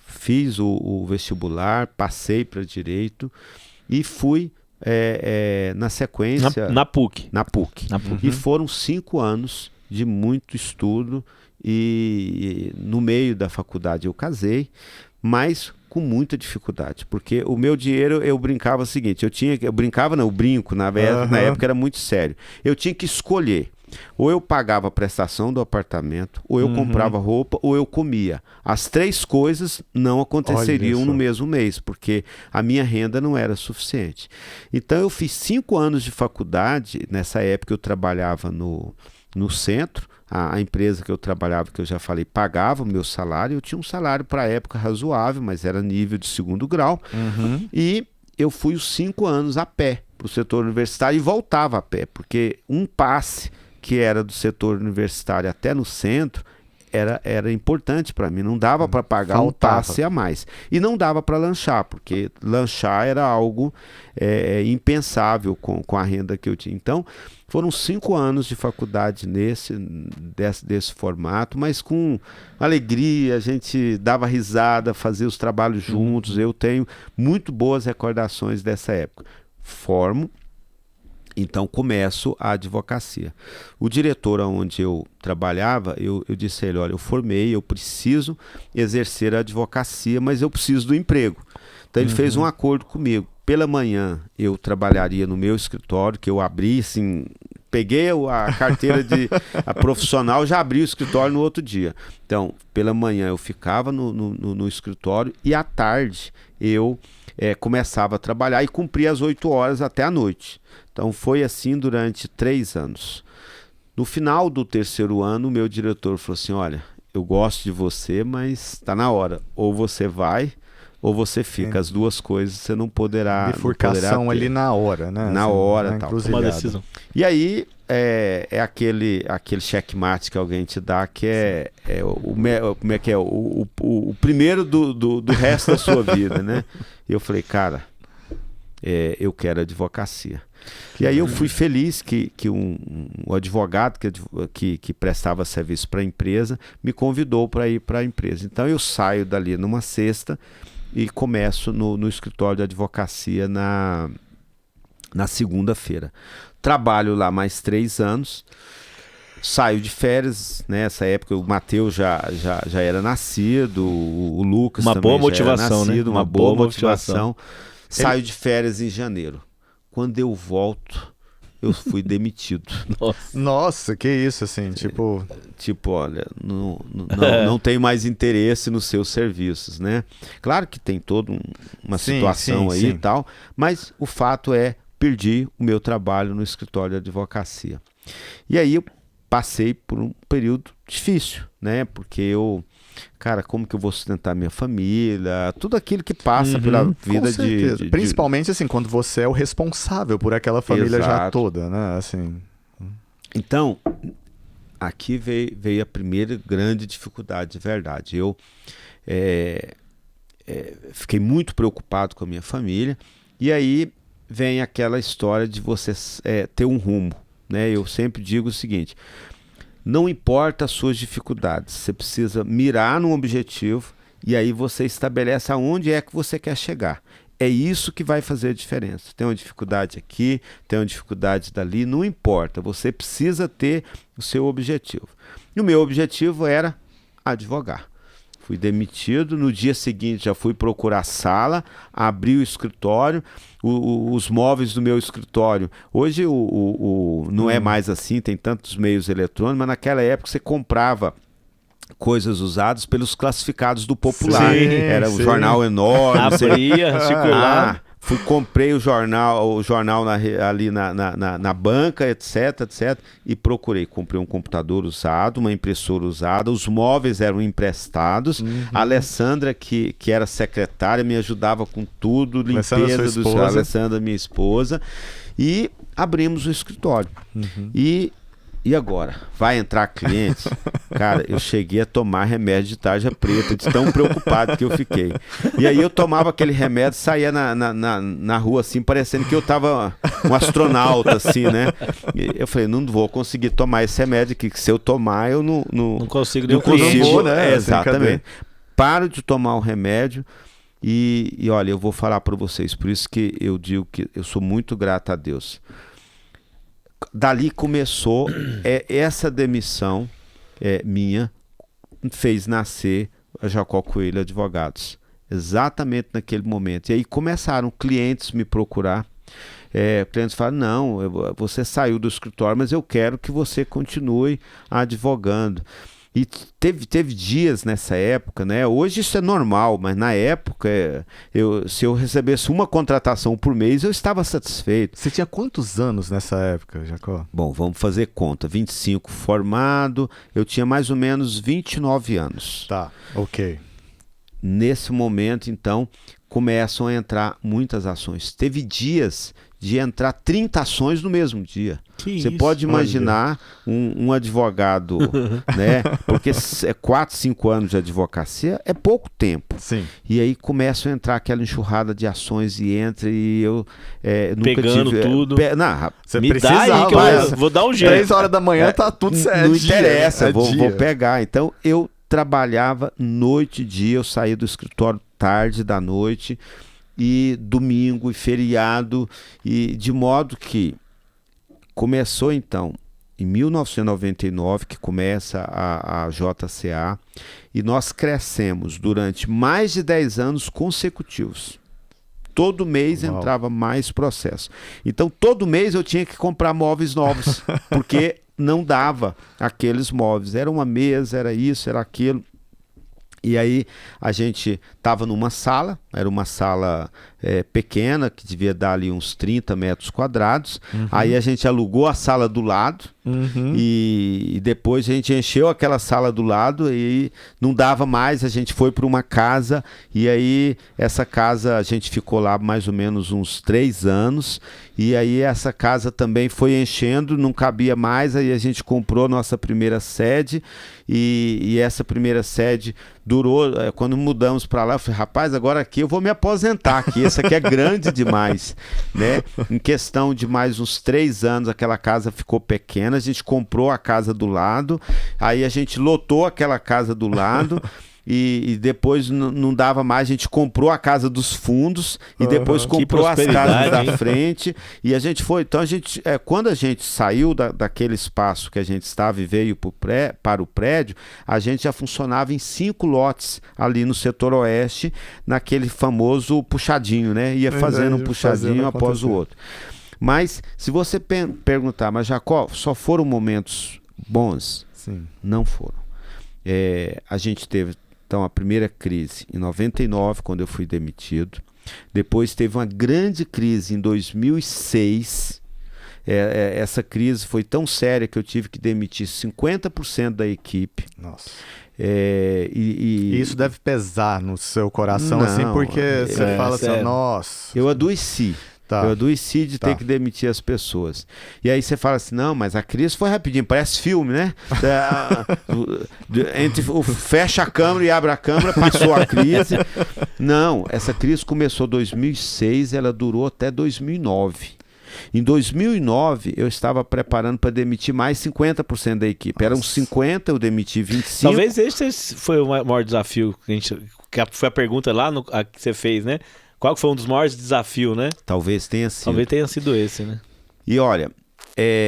fiz o vestibular, passei para direito e fui na sequência Na PUC. na PUC. E foram 5 anos de muito estudo e no meio da faculdade eu casei, mas com muita dificuldade, porque o meu dinheiro, eu brincava o seguinte, eu brinco, na época era muito sério. Eu tinha que escolher, ou eu pagava a prestação do apartamento, ou eu comprava roupa, ou eu comia. As 3 coisas não aconteceriam no mesmo mês, porque a minha renda não era suficiente. Então eu fiz 5 anos de faculdade, nessa época eu trabalhava no centro. A empresa que eu trabalhava, que eu já falei, pagava o meu salário. Eu tinha um salário para a época razoável, mas era nível de 2º grau. E eu fui os 5 anos a pé para o setor universitário e voltava a pé, porque um passe que era do setor universitário até no centro era importante para mim. Não dava para pagar um passe a mais. E não dava para lanchar, porque lanchar era algo impensável com a renda que eu tinha. Então, foram 5 anos de faculdade desse formato, mas com alegria, a gente dava risada, fazia os trabalhos juntos. Eu tenho muito boas recordações dessa época. Formo, então começo a advocacia. O diretor onde eu trabalhava, eu disse a ele, olha, eu formei, eu preciso exercer a advocacia, mas eu preciso do emprego. Então ele fez um acordo comigo. Pela manhã eu trabalharia no meu escritório, que eu abri, assim, peguei a carteira a profissional, já abri o escritório no outro dia. Então, pela manhã eu ficava no escritório e à tarde eu começava a trabalhar e cumpria as 8 horas até a noite. Então foi assim durante 3 anos. No final do 3º ano, o meu diretor falou assim, olha, eu gosto de você, mas está na hora. Ou você vai, ou você fica. As 2 coisas você não poderá Bifurcação ter. Ali na hora, né? Na hora, tal. Uma decisão. E aí aquele checkmate que alguém te dá, que como é que é? O primeiro do resto da sua vida, né? E eu falei, cara, eu quero advocacia. E aí eu fui feliz que um advogado que prestava serviço para a empresa me convidou para ir para a empresa. Então eu saio dali numa sexta e começo no escritório de advocacia na segunda-feira. Trabalho lá mais 3 anos, saio de férias, nessa época o Matheus já era nascido, o Lucas uma também boa motivação, já era nascido, né? uma boa motivação. Saio de férias em janeiro. Quando eu volto, eu fui demitido. Nossa, que isso, assim, tipo, olha, não tenho mais interesse nos seus serviços, né? Claro que tem toda uma situação aí e tal, mas o fato é, perdi o meu trabalho no escritório de advocacia. E aí eu passei por um período difícil, né? Porque cara, como que eu vou sustentar minha família? Tudo aquilo que passa pela vida de... Principalmente, assim, quando você é o responsável por aquela família já toda, né? Assim... Então, aqui veio a primeira grande dificuldade, de verdade. Eu fiquei muito preocupado com a minha família, e aí vem aquela história de você ter um rumo, né? Eu sempre digo o seguinte, não importa as suas dificuldades, você precisa mirar num objetivo e aí você estabelece aonde é que você quer chegar. é isso que vai fazer a diferença. Tem uma dificuldade aqui, tem uma dificuldade dali, não importa. Você precisa ter o seu objetivo. E o meu objetivo era advogar. Fui demitido, no dia seguinte já fui procurar sala, abri o escritório, os móveis do meu escritório. Hoje não é mais assim, tem tantos meios eletrônicos, mas naquela época você comprava coisas usadas pelos classificados do Popular. Era um jornal enorme. Abria, circular. Comprei o jornal ali na banca, etc. E comprei um computador usado, uma impressora usada, os móveis eram emprestados. A Alessandra, que era secretária, me ajudava com tudo, limpeza do Alessandra, minha esposa. E abrimos o escritório. E agora? Vai entrar cliente? Cara, eu cheguei a tomar remédio de tarja preta, de tão preocupado que eu fiquei. E aí eu tomava aquele remédio, saía na rua assim, parecendo que eu tava um astronauta, assim, né? E eu falei, não vou conseguir tomar esse remédio aqui, que se eu tomar, eu não consigo nem consigo, né? Exatamente. Paro de tomar o remédio e olha, eu vou falar para vocês, por isso que eu digo que eu sou muito grato a Deus. Dali começou, essa demissão minha fez nascer a Jacó Coelho Advogados, exatamente naquele momento. E aí começaram clientes me procurar, clientes falaram, não, você saiu do escritório, mas eu quero que você continue advogando. E teve dias nessa época, né? Hoje isso é normal, mas na época, se eu recebesse uma contratação por mês, eu estava satisfeito. Você tinha quantos anos nessa época, Jacó? Bom, vamos fazer conta. 25 formado, eu tinha mais ou menos 29 anos. Tá, ok. Nesse momento, então, começam a entrar muitas ações. Teve dias de entrar 30 ações no mesmo dia. Você pode imaginar um advogado, né? Porque 4, 5 anos de advocacia é pouco tempo. Sim. E aí começam a entrar aquela enxurrada de ações e entra e eu nunca pegando tive... tudo. Você me precisava, dá aí que eu vou dar um jeito. 3 horas da manhã tá tudo certo. Não interessa, vou pegar. Então eu trabalhava noite e dia, eu saía do escritório tarde da noite, e domingo e feriado, e de modo que começou então em 1999 que começa a JCA, e nós crescemos durante mais de 10 anos consecutivos. Todo mês entrava mais processo. Então todo mês eu tinha que comprar móveis novos, porque não dava aqueles móveis. Era uma mesa, era isso, era aquilo. E aí a gente estava numa sala, era uma sala pequena, que devia dar ali uns 30 metros quadrados. Aí a gente alugou a sala do lado, e depois a gente encheu aquela sala do lado e não dava mais, a gente foi para uma casa, e aí essa casa a gente ficou lá mais ou menos uns 3 anos, e aí essa casa também foi enchendo, não cabia mais, aí a gente comprou nossa primeira sede, e essa primeira sede durou, quando mudamos para lá, eu falei, rapaz, agora aqui eu vou me aposentar aqui, essa aqui é grande demais, né? Em questão de mais uns 3 anos, aquela casa ficou pequena, a gente comprou a casa do lado, aí a gente lotou aquela casa do lado, e depois não dava mais, a gente comprou a casa dos fundos, e depois comprou as casas da frente, e a gente foi, então a gente, quando a gente saiu daquele espaço que a gente estava e veio para o prédio, a gente já funcionava em 5 lotes ali no setor oeste, naquele famoso puxadinho, né? Ia fazendo um puxadinho após o outro. Mas se você perguntar, mas Jacó, só foram momentos bons? Sim. Não foram. A gente teve então a primeira crise em 99, quando eu fui demitido. Depois teve uma grande crise em 2006. Essa crise foi tão séria que eu tive que demitir 50% da equipe. Nossa. E isso deve pesar no seu coração, não, assim, porque você fala assim, nossa. Eu adoeci. Tá. Eu adoeci de ter que demitir as pessoas. E aí você fala assim, não, mas a crise foi rapidinho, parece filme, né? Fecha a câmera e abre a câmera, passou a crise. Não, essa crise começou em 2006, ela durou até 2009. Em 2009, eu estava preparando para demitir mais 50% da equipe. Eram 50%, eu demiti 25%. Talvez esse foi o maior desafio que foi a pergunta lá que você fez, né? Qual que foi um dos maiores desafios, né? Talvez tenha sido. Talvez tenha sido esse, né? E olha,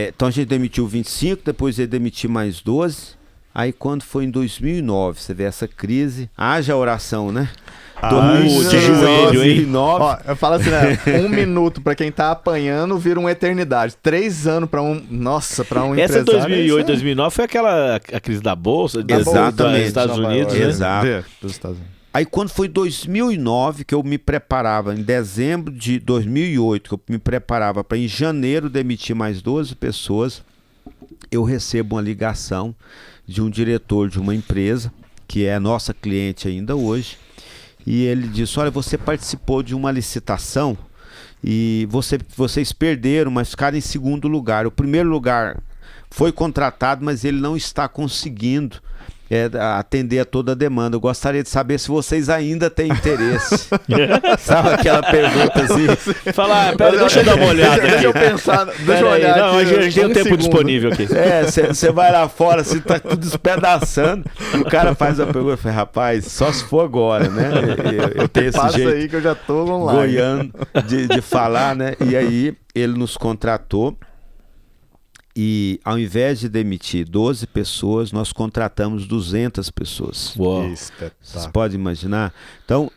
então a gente demitiu 25, depois ele demitiu mais 12. Aí quando foi em 2009, você vê essa crise, haja oração, né? De joelho, hein? 2009. Ó, eu falo assim, né? 1 minuto pra quem tá apanhando vira uma eternidade. 3 anos pra um... Nossa, pra um Essa empresário... 2008, 2009 foi a crise da Bolsa Exatamente. dos Estados Unidos, né? Exato. Dos Estados Unidos. Aí quando foi 2009 que eu me preparava, em dezembro de 2008, que eu me preparava para em janeiro demitir mais 12 pessoas, eu recebo uma ligação de um diretor de uma empresa, que é nossa cliente ainda hoje, e ele disse, olha, você participou de uma licitação e vocês perderam, mas ficaram em segundo lugar. O primeiro lugar foi contratado, mas ele não está conseguindo atender a toda a demanda. Eu gostaria de saber se vocês ainda têm interesse. Sabe aquela pergunta assim? Fala, pera, deixa eu dar uma olhada aqui. Deixa eu pensar, deixa eu olhar Não, aqui. a gente tem um tempo segundo. disponível aqui. Você vai lá fora, assim, tá tudo despedaçando. O cara faz a pergunta, eu falei, rapaz, só se for agora, né? Eu tenho esse Passa jeito aí que eu já tô online. goiano de falar, né? E aí ele nos contratou. E ao invés de demitir 12 pessoas, nós contratamos 200 pessoas. Uau. Vocês podem imaginar? Então,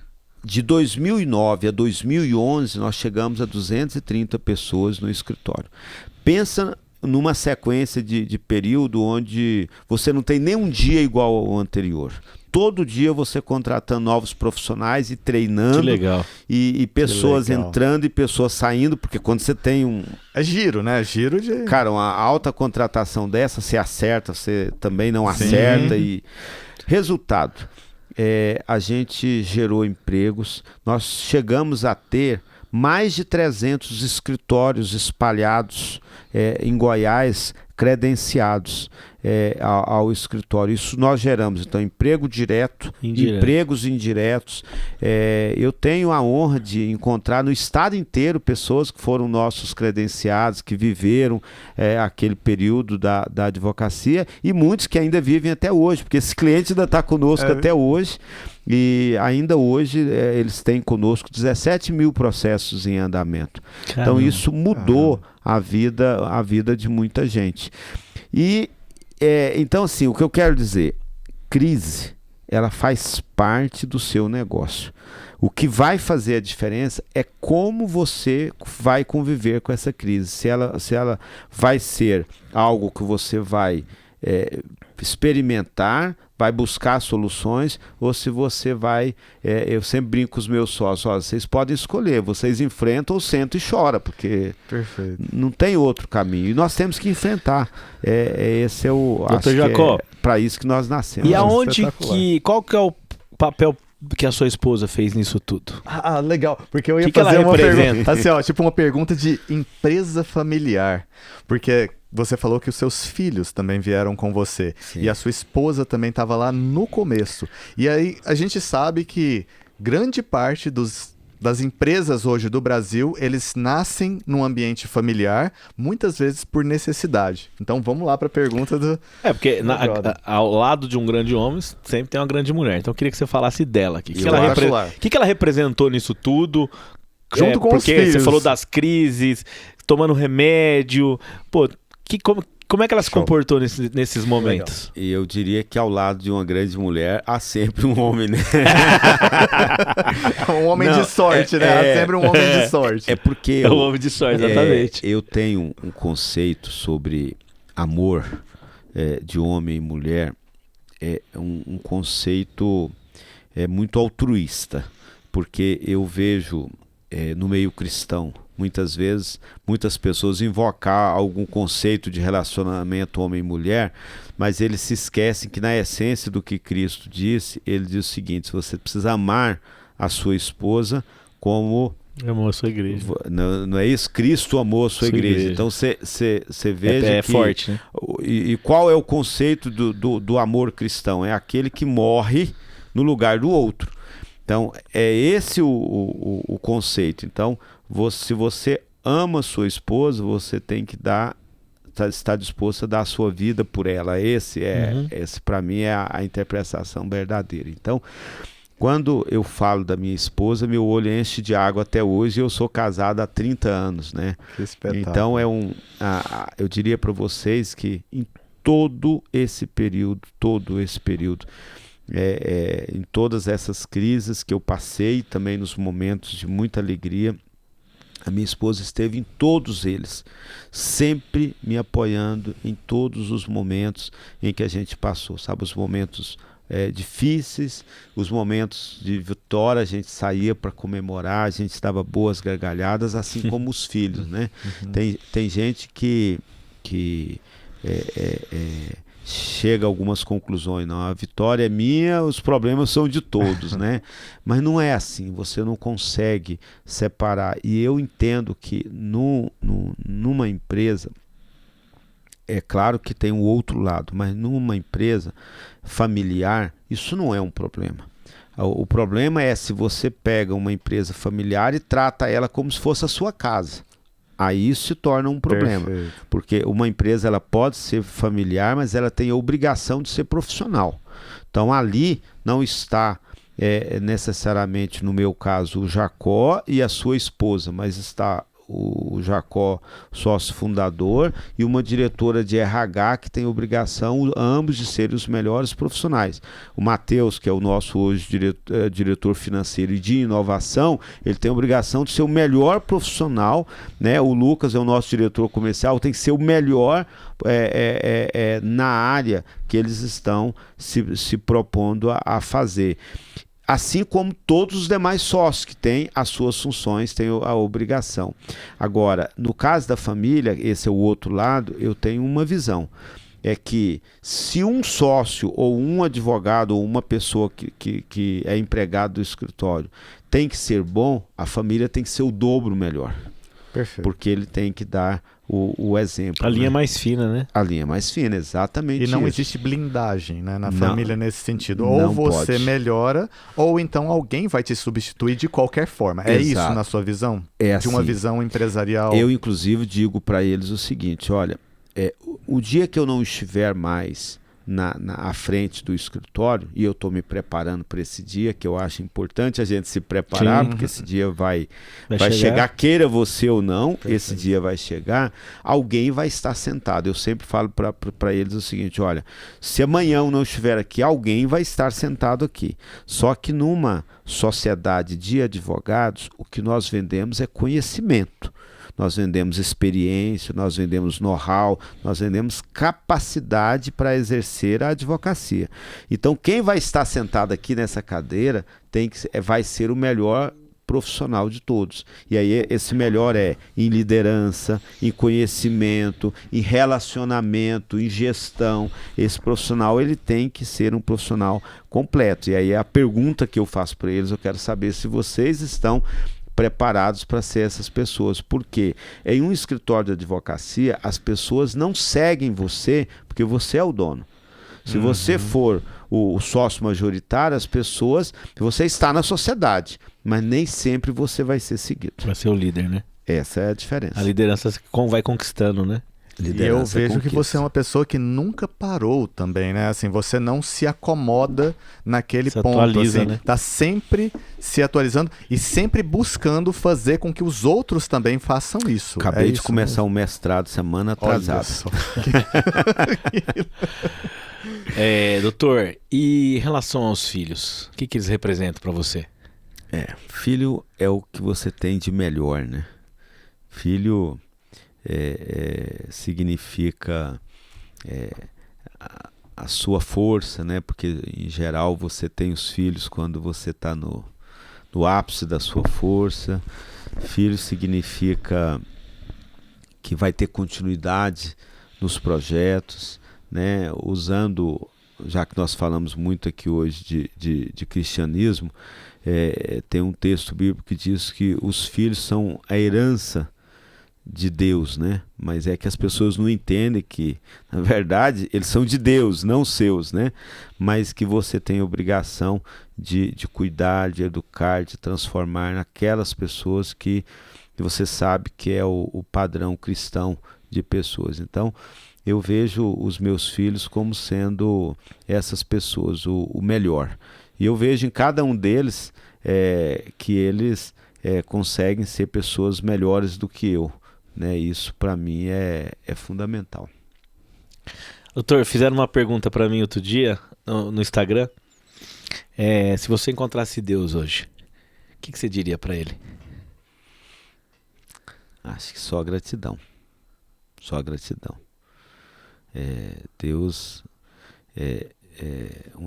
de 2009 a 2011, nós chegamos a 230 pessoas no escritório. Pensa numa sequência de período onde você não tem nenhum dia igual ao anterior. Todo dia você contratando novos profissionais e treinando. Que legal. E pessoas legal. entrando e pessoas saindo, porque quando você tem um... É giro, né? Giro de... Cara, uma alta contratação dessa, você acerta, você também não acerta. E resultado, a gente gerou empregos, nós chegamos a ter mais de 300 escritórios espalhados em Goiás, credenciados ao escritório. Isso nós geramos, então, emprego direto, empregos indiretos. Eu tenho a honra de encontrar no estado inteiro pessoas que foram nossos credenciados, que viveram aquele período da advocacia, e muitos que ainda vivem até hoje, porque esse cliente ainda está conosco até hoje. E ainda hoje eles têm conosco 17 mil processos em andamento. Caramba. Então isso mudou a vida de muita gente. E então assim, o que eu quero dizer, crise, ela faz parte do seu negócio. O que vai fazer a diferença é como você vai conviver com essa crise. Se ela vai ser algo que você vai experimentar, vai buscar soluções, ou se você vai... eu sempre brinco com os meus sócios, vocês podem escolher, vocês enfrentam ou sentam e choram, porque não tem outro caminho. E nós temos que enfrentar. Esse é o... Doutor Jacó, para isso que nós nascemos. E aonde qual que é o papel que a sua esposa fez nisso tudo? Legal, porque eu ia que fazer ela uma representa? pergunta, assim, ó, tipo uma pergunta de empresa familiar, porque você falou que os seus filhos também vieram com você. Sim. E a sua esposa também estava lá no começo. E aí a gente sabe que grande parte das empresas hoje do Brasil, eles nascem num ambiente familiar, muitas vezes por necessidade. Então vamos lá para a pergunta do... porque ao lado de um grande homem sempre tem uma grande mulher. Então eu queria que você falasse dela aqui. O que ela representou nisso tudo? Junto com os filhos. Porque você falou das crises, tomando remédio. Pô, como é que ela se comportou nesses momentos? E eu diria que ao lado de uma grande mulher há sempre um homem, né? Um homem de sorte, né? Há sempre um homem de sorte. É porque... um homem de sorte, exatamente. Eu tenho um conceito sobre amor de homem e mulher, um conceito muito altruísta, porque eu vejo no meio cristão, muitas vezes, muitas pessoas invocar algum conceito de relacionamento homem e mulher, mas eles se esquecem que na essência do que Cristo disse, ele diz o seguinte: você precisa amar a sua esposa como... amou a sua igreja. Não é isso? Cristo amou a sua igreja. Então você veja que... forte, né? E qual é o conceito do amor cristão? É aquele que morre no lugar do outro. Então, é esse o conceito. Então, se você ama sua esposa, você tem que estar disposto a dar a sua vida por ela. Esse para mim é a interpretação verdadeira. Então, Quando eu falo da minha esposa, meu olho enche de água até hoje, e eu sou casado há 30 anos, né? Que espetáculo. Então eu diria para vocês que em todo esse período, em todas essas crises que eu passei, também nos momentos de muita alegria, a minha esposa esteve em todos eles, sempre me apoiando em todos os momentos em que a gente passou, sabe? Os momentos difíceis, os momentos de vitória, a gente saía para comemorar, a gente dava boas gargalhadas, assim como os filhos, né? Tem gente que chega a algumas conclusões, não, a vitória é minha, os problemas são de todos, né? Mas não é assim, você não consegue separar. E eu entendo que numa empresa, é claro que tem o outro lado, mas numa empresa familiar, isso não é um problema. O problema é se você pega uma empresa familiar e trata ela como se fosse a sua casa. Aí isso se torna um problema. Perfeito. Porque uma empresa ela pode ser familiar, mas ela tem a obrigação de ser profissional. Então ali não está necessariamente, no meu caso, o Jacó e a sua esposa, mas está o Jacó, sócio fundador, e uma diretora de RH que tem obrigação, ambos, de serem os melhores profissionais. O Matheus, que é o nosso hoje diretor financeiro e de inovação, ele tem a obrigação de ser o melhor profissional, né? O Lucas é o nosso diretor comercial, tem que ser o melhor na área que eles estão se propondo a fazer. Assim como todos os demais sócios que têm as suas funções, têm a obrigação. Agora, no caso da família, esse é o outro lado, eu tenho uma visão. É que se um sócio ou um advogado ou uma pessoa que é empregado do escritório tem que ser bom, a família tem que ser o dobro melhor. Perfeito. Porque ele tem que dar o exemplo. A linha né? mais fina, né? A linha mais fina, exatamente. E não isso. existe blindagem, né, na família nesse sentido. Não Ou você pode. melhora, ou então alguém vai te substituir de qualquer forma. É Exato. isso na sua visão? É de uma assim. visão empresarial? Eu, inclusive, digo para eles o seguinte, olha, o dia que eu não estiver mais à frente do escritório, e eu estou me preparando para esse dia, que eu acho importante a gente se preparar, porque esse dia vai chegar, queira você ou não, Perfeito. Esse dia vai chegar, alguém vai estar sentado. Eu sempre falo para eles o seguinte, olha, se amanhã eu não estiver aqui, alguém vai estar sentado aqui. Só que numa sociedade de advogados, o que nós vendemos é conhecimento. Nós vendemos experiência, nós vendemos know-how, nós vendemos capacidade para exercer a advocacia. Então, quem vai estar sentado aqui nessa cadeira vai ser o melhor profissional de todos. E aí esse melhor é em liderança, em conhecimento, em relacionamento, em gestão. Esse profissional ele tem que ser um profissional completo. E aí a pergunta que eu faço para eles, eu quero saber se vocês estão preparados para ser essas pessoas, porque em um escritório de advocacia as pessoas não seguem você porque você é o dono. Se você for o sócio majoritário, você está na sociedade, mas nem sempre você vai ser seguido. Vai ser o líder, né? Essa é a diferença. A liderança vai conquistando, né? E eu vejo que você é uma pessoa que nunca parou também, né? Assim, você não se acomoda naquele ponto. Atualiza, assim, né? Tá sempre se atualizando e sempre buscando fazer com que os outros também façam isso. Acabei de começar um mestrado semana atrasada. Doutor, e em relação aos filhos, o que eles representam para você? Filho é o que você tem de melhor, né? Filho significa a sua força, né? Porque em geral você tem os filhos quando você está no ápice da sua força. Filho significa que vai ter continuidade nos projetos, né? Usando, já que nós falamos muito aqui hoje de cristianismo, tem um texto bíblico que diz que os filhos são a herança de Deus, né? Mas é que as pessoas não entendem que, na verdade, eles são de Deus, não seus, né? Mas que você tem a obrigação de cuidar, de educar, de transformar naquelas pessoas que você sabe que é o padrão cristão de pessoas. Então, eu vejo os meus filhos como sendo essas pessoas, o melhor. E eu vejo em cada um deles que eles conseguem ser pessoas melhores do que eu, né? Isso para mim é fundamental. Doutor, fizeram uma pergunta para mim outro dia no Instagram. Se você encontrasse Deus hoje, o que você diria para ele? Acho que só gratidão. Só gratidão. Deus...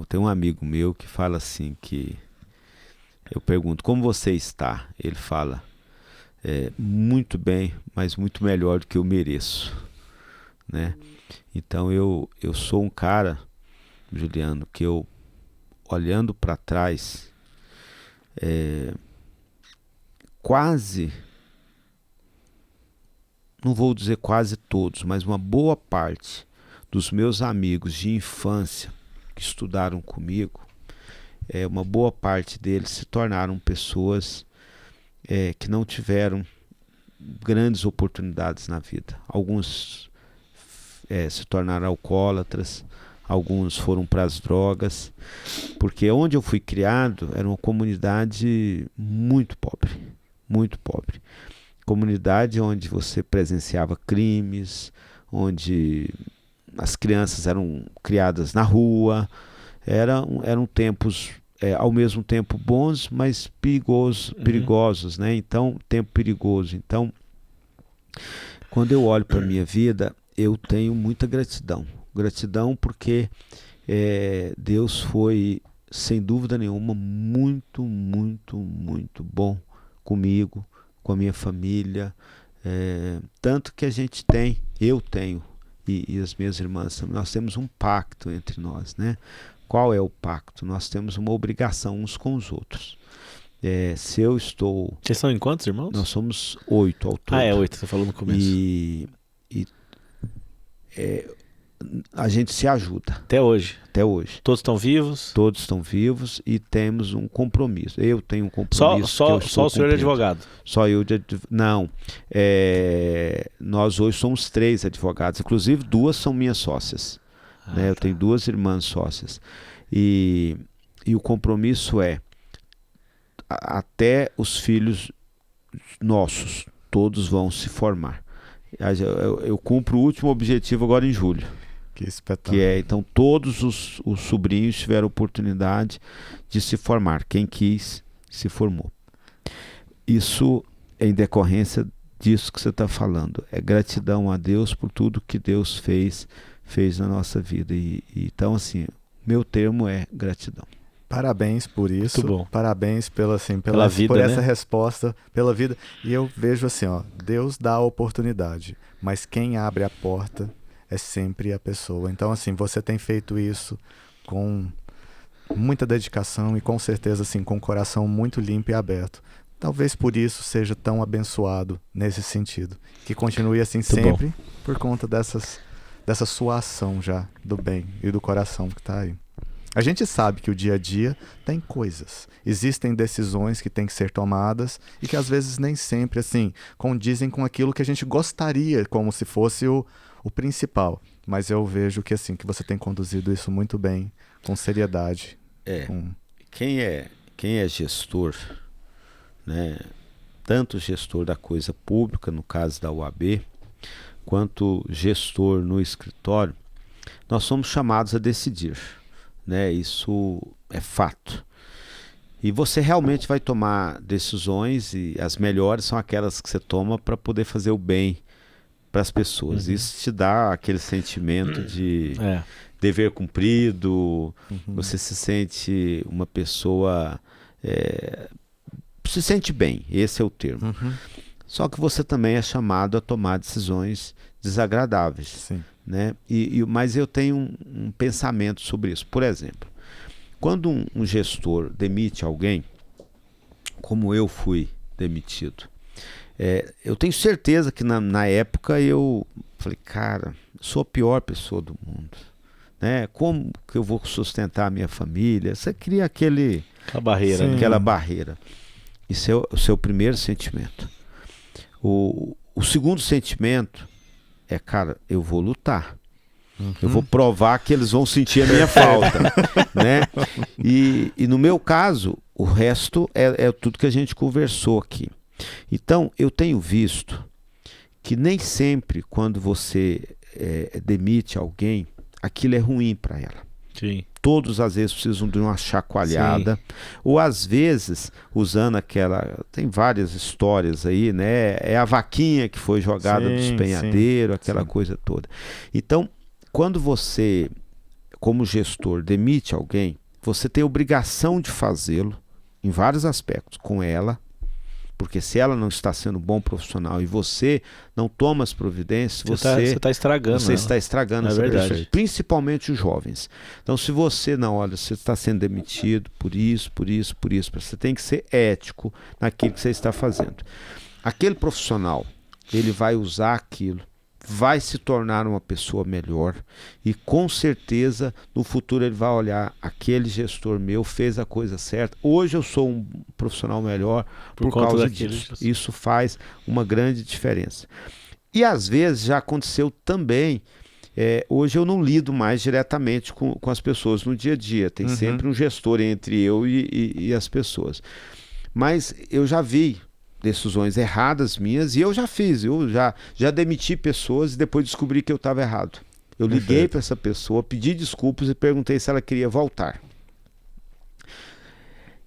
tem um amigo meu que fala assim, que eu pergunto, como você está? Ele fala, muito bem, mas muito melhor do que eu mereço, né? Então eu sou um cara, Juliano, que eu, olhando para trás, quase, não vou dizer quase todos, mas uma boa parte dos meus amigos de infância que estudaram comigo, uma boa parte deles se tornaram pessoas que não tiveram grandes oportunidades na vida. Alguns se tornaram alcoólatras, alguns foram para as drogas, porque onde eu fui criado era uma comunidade muito pobre, muito pobre. Comunidade onde você presenciava crimes, onde as crianças eram criadas na rua, eram tempos ao mesmo tempo bons, mas perigosos, né? Então, tempo perigoso. Então, quando eu olho para a minha vida, eu tenho muita gratidão. Gratidão porque Deus foi, sem dúvida nenhuma, muito, muito, muito bom comigo, com a minha família. Tanto que eu tenho, e as minhas irmãs, nós temos um pacto entre nós, né? Qual é o pacto? Nós temos uma obrigação uns com os outros. Se eu estou... Vocês são em quantos irmãos? Nós somos 8 ao todo. 8, você falou no começo. E a gente se ajuda. Até hoje? Até hoje. Todos estão vivos? Todos estão vivos e temos um compromisso. Eu tenho um compromisso. Só o senhor é advogado? Só eu Não. Nós hoje somos 3 advogados. Inclusive 2 são minhas sócias. Né? Eu tenho 2 irmãs sócias. E o compromisso até os filhos nossos, todos vão se formar. Eu cumpro o último objetivo agora em julho. Que espetáculo. Então todos os sobrinhos tiveram oportunidade de se formar. Quem quis, se formou. Isso é em decorrência disso que você está falando. É gratidão a Deus por tudo que Deus fez na nossa vida. Então, assim, meu termo é gratidão. Parabéns por isso. Muito bom. Parabéns pela vida, por essa resposta, pela vida. E eu vejo assim, Deus dá a oportunidade, mas quem abre a porta é sempre a pessoa. Então, assim, você tem feito isso com muita dedicação e com certeza, assim, com o coração muito limpo e aberto. Talvez por isso seja tão abençoado nesse sentido. Que continue assim muito sempre bom. Por conta dessa sua ação já do bem e do coração que está aí. A gente sabe que o dia a dia tem coisas, existem decisões que têm que ser tomadas e que às vezes nem sempre assim condizem com aquilo que a gente gostaria, como se fosse o principal. Mas eu vejo que assim que você tem conduzido isso muito bem, com seriedade. Quem é gestor, né? Tanto gestor da coisa pública, no caso da UAB, quanto gestor no escritório, nós somos chamados a decidir. Né? Isso é fato. E você realmente vai tomar decisões e as melhores são aquelas que você toma para poder fazer o bem para as pessoas. Isso te dá aquele sentimento de dever cumprido, você se sente uma pessoa... se sente bem, esse é o termo. Só que você também é chamado a tomar decisões desagradáveis. Sim. Né? Mas eu tenho um pensamento sobre isso. Por exemplo, quando um gestor demite alguém, como eu fui demitido, eu tenho certeza que na época eu falei, cara, sou a pior pessoa do mundo, né? Como que eu vou sustentar a minha família? Você cria aquela barreira. Isso é o seu primeiro sentimento. O segundo sentimento cara, eu vou lutar. Eu vou provar que eles vão sentir a minha falta, né? E no meu caso, o resto é tudo que a gente conversou aqui. Então, eu tenho visto que nem sempre quando você demite alguém, aquilo é ruim para ela. Sim. Todos às vezes precisam de uma chacoalhada. Sim. Ou às vezes, usando aquela... Tem várias histórias aí, né? É a vaquinha que foi jogada do despenhadeiro, aquela coisa toda. Então, quando você, como gestor, demite alguém, você tem a obrigação de fazê-lo em vários aspectos, com ela, porque se ela não está sendo um bom profissional e você não toma as providências, você está estragando. Você está estragando essa pessoa, principalmente os jovens. Então, se você não, olha, você está sendo demitido por isso, você tem que ser ético naquilo que você está fazendo. Aquele profissional, ele vai usar aquilo, vai se tornar uma pessoa melhor e com certeza no futuro ele vai olhar, aquele gestor meu fez a coisa certa, hoje eu sou um profissional melhor por causa disso. Isso faz uma grande diferença. E às vezes já aconteceu também, hoje eu não lido mais diretamente com as pessoas no dia a dia, tem sempre um gestor entre eu e as pessoas, mas eu já vi decisões erradas minhas, e eu já fiz, eu já demiti pessoas e depois descobri que eu estava errado. Eu liguei para essa pessoa, pedi desculpas e perguntei se ela queria voltar.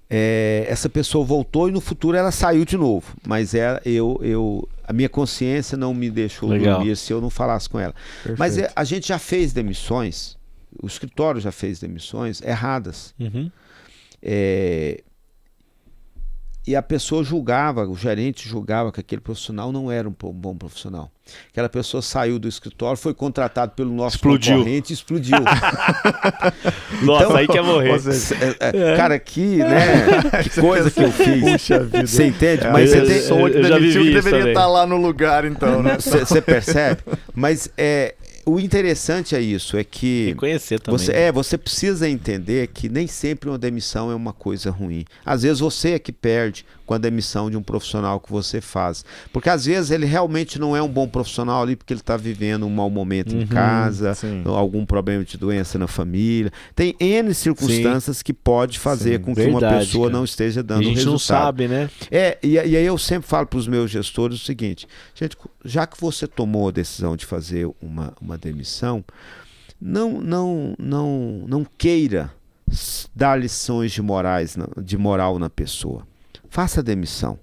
Essa pessoa voltou e no futuro ela saiu de novo, mas a minha consciência não me deixou dormir se eu não falasse com ela. Perfeito. Mas a gente já fez demissões, o escritório já fez demissões erradas. E a pessoa julgava, o gerente julgava que aquele profissional não era um bom profissional. Aquela pessoa saiu do escritório, foi contratado pelo nosso concorrente e explodiu. Nossa, então, aí quer morrer. Cara, que coisa que eu fiz. Puxa vida. Você entende? Mas você pessoa que demitiu que deveria estar lá no lugar, então, né? Você percebe? Mas o interessante é isso, é que conhecer também. Você precisa entender que nem sempre uma demissão é uma coisa ruim. Às vezes você é que perde com a demissão de um profissional que você faz. Porque às vezes ele realmente não é um bom profissional ali porque ele está vivendo um mau momento em casa, algum problema de doença na família. Tem N circunstâncias que pode fazer com que uma pessoa não esteja dando resultado. A gente não sabe, né? E aí eu sempre falo para os meus gestores o seguinte, gente, já que você tomou a decisão de fazer uma demissão, não queira dar lições de moral na pessoa. Faça a demissão.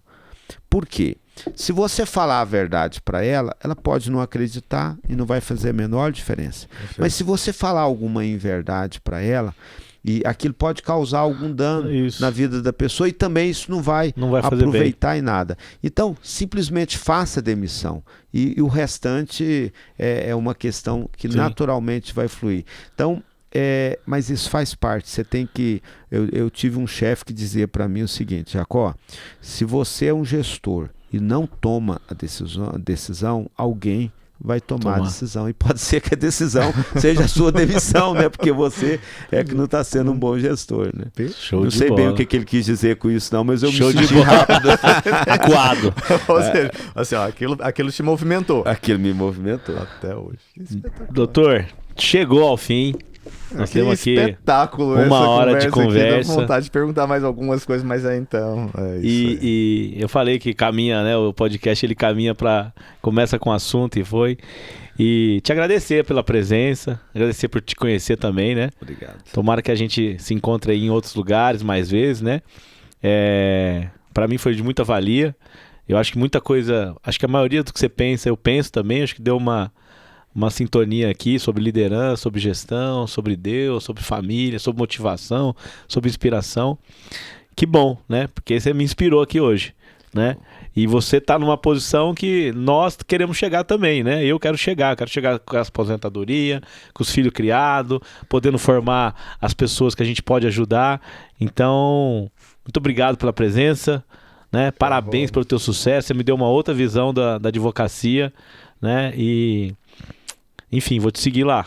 Por quê? Se você falar a verdade para ela, ela pode não acreditar e não vai fazer a menor diferença. Perfeito. Mas se você falar alguma inverdade para ela, e aquilo pode causar algum dano na vida da pessoa e também isso não vai aproveitar em nada. Então, simplesmente faça a demissão. E o restante é uma questão que naturalmente vai fluir. Então, mas isso faz parte. Você tem que... Eu tive um chefe que dizia para mim o seguinte, Jacó, se você é um gestor e não toma a decisão, alguém vai tomar a decisão. E pode ser que a decisão seja a sua demissão, né? Porque você que não está sendo um bom gestor, né? Não sei bem o que ele quis dizer com isso, não, mas eu me senti rápido. Acuado. Ou seja, assim, ó, aquilo te movimentou. Aquilo me movimentou. Até hoje. Doutor, chegou ao fim. Nós temos aqui espetáculo, uma hora de conversa. Aqui, dá vontade de perguntar mais algumas coisas, mas então é isso. E eu falei que caminha, né? O podcast ele caminha começa com assunto e foi. E te agradecer pela presença, agradecer por te conhecer também, né? Obrigado. Tomara que a gente se encontre aí em outros lugares mais vezes, né? Para mim foi de muita valia. Eu acho que muita coisa, acho que a maioria do que você pensa, eu penso também, acho que deu uma sintonia aqui sobre liderança, sobre gestão, sobre Deus, sobre família, sobre motivação, sobre inspiração. Que bom, né? Porque você me inspirou aqui hoje, né? E você está numa posição que nós queremos chegar também, né? Eu quero chegar com a aposentadoria, com os filhos criados, podendo formar as pessoas que a gente pode ajudar. Então, muito obrigado pela presença, né? Parabéns pelo teu sucesso, você me deu uma outra visão da advocacia, né? Enfim, vou te seguir lá,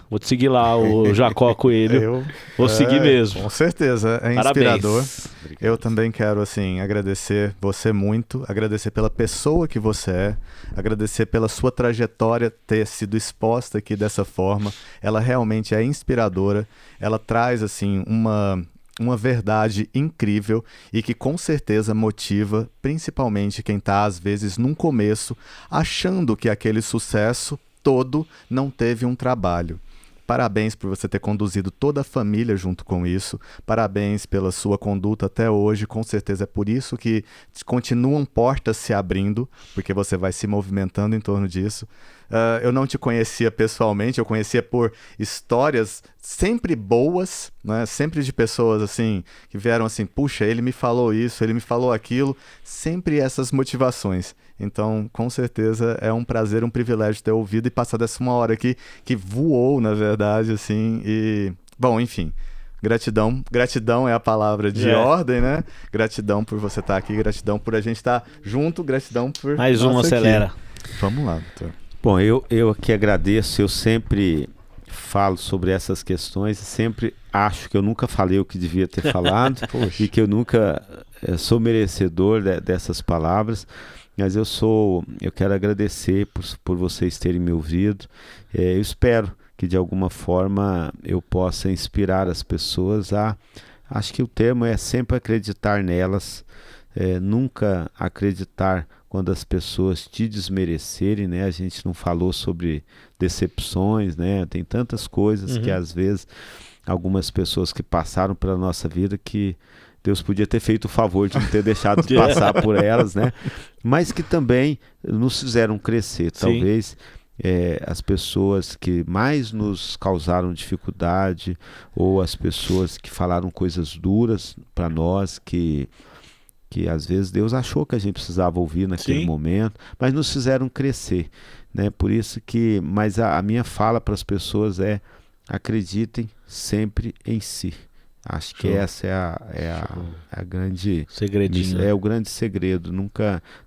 o Jacó Coelho. Vou seguir mesmo. Com certeza, é inspirador. Parabéns. Eu também quero, assim, agradecer você muito, agradecer pela pessoa que você é, agradecer pela sua trajetória ter sido exposta aqui dessa forma. Ela realmente é inspiradora, ela traz, assim, uma verdade incrível e que com certeza motiva principalmente quem está, às vezes, num começo, achando que aquele sucesso todo não teve um trabalho. Parabéns por você ter conduzido toda a família junto com isso. Parabéns pela sua conduta até hoje. Com certeza é por isso que continuam portas se abrindo, porque você vai se movimentando em torno disso. Eu não te conhecia pessoalmente, eu conhecia por histórias sempre boas, né? Sempre de pessoas assim que vieram assim, puxa, ele me falou isso, ele me falou aquilo. Sempre essas motivações. Então, com certeza, é um prazer, um privilégio ter ouvido e passado essa uma hora aqui que voou, na verdade, assim, e... Bom, enfim, gratidão. Gratidão é a palavra de ordem, né? Gratidão por você estar aqui, gratidão por a gente estar junto, gratidão por... Mais um Acelera. Vamos lá, doutor. Bom, eu aqui agradeço, eu sempre falo sobre essas questões, sempre acho que eu nunca falei o que devia ter falado e que eu nunca sou merecedor dessas palavras. Mas eu quero agradecer por vocês terem me ouvido. Eu espero que de alguma forma eu possa inspirar as pessoas acho que o termo é sempre acreditar nelas, nunca acreditar quando as pessoas te desmerecerem, né? A gente não falou sobre decepções, né? Tem tantas coisas que às vezes algumas pessoas que passaram pela nossa vida que Deus podia ter feito o favor de não ter deixado de passar por elas, né? Mas que também nos fizeram crescer. Talvez as pessoas que mais nos causaram dificuldade ou as pessoas que falaram coisas duras para nós, que às vezes Deus achou que a gente precisava ouvir naquele momento, mas nos fizeram crescer, né? Por isso que, mas a minha fala para as pessoas é: acreditem sempre em si. Acho que essa é a grande segredinho. É o grande segredo. Não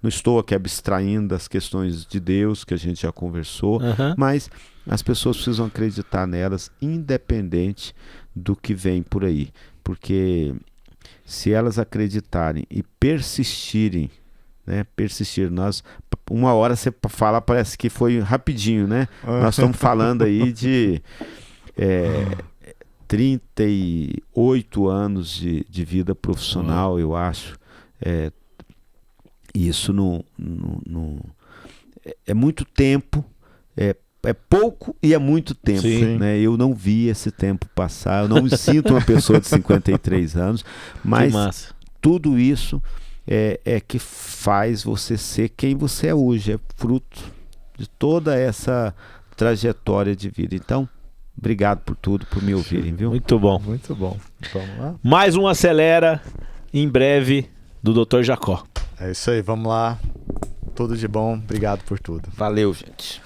estou aqui abstraindo das questões de Deus que a gente já conversou, mas as pessoas precisam acreditar nelas, independente do que vem por aí, porque se elas acreditarem e persistirem, né? Uma hora você fala, parece que foi rapidinho, né? Nós estamos falando aí de 38 anos de vida profissional, eu acho. Isso não é muito tempo, é pouco e é muito tempo, né? Eu não vi esse tempo passar, eu não me sinto uma pessoa de 53 anos, mas tudo isso é que faz você ser quem você é hoje, é fruto de toda essa trajetória de vida. Então, obrigado por tudo, por me ouvirem, viu? Muito bom. Muito bom. Vamos lá? Mais um Acelera, em breve, do Dr. Jacó. É isso aí, vamos lá. Tudo de bom, obrigado por tudo. Valeu, gente.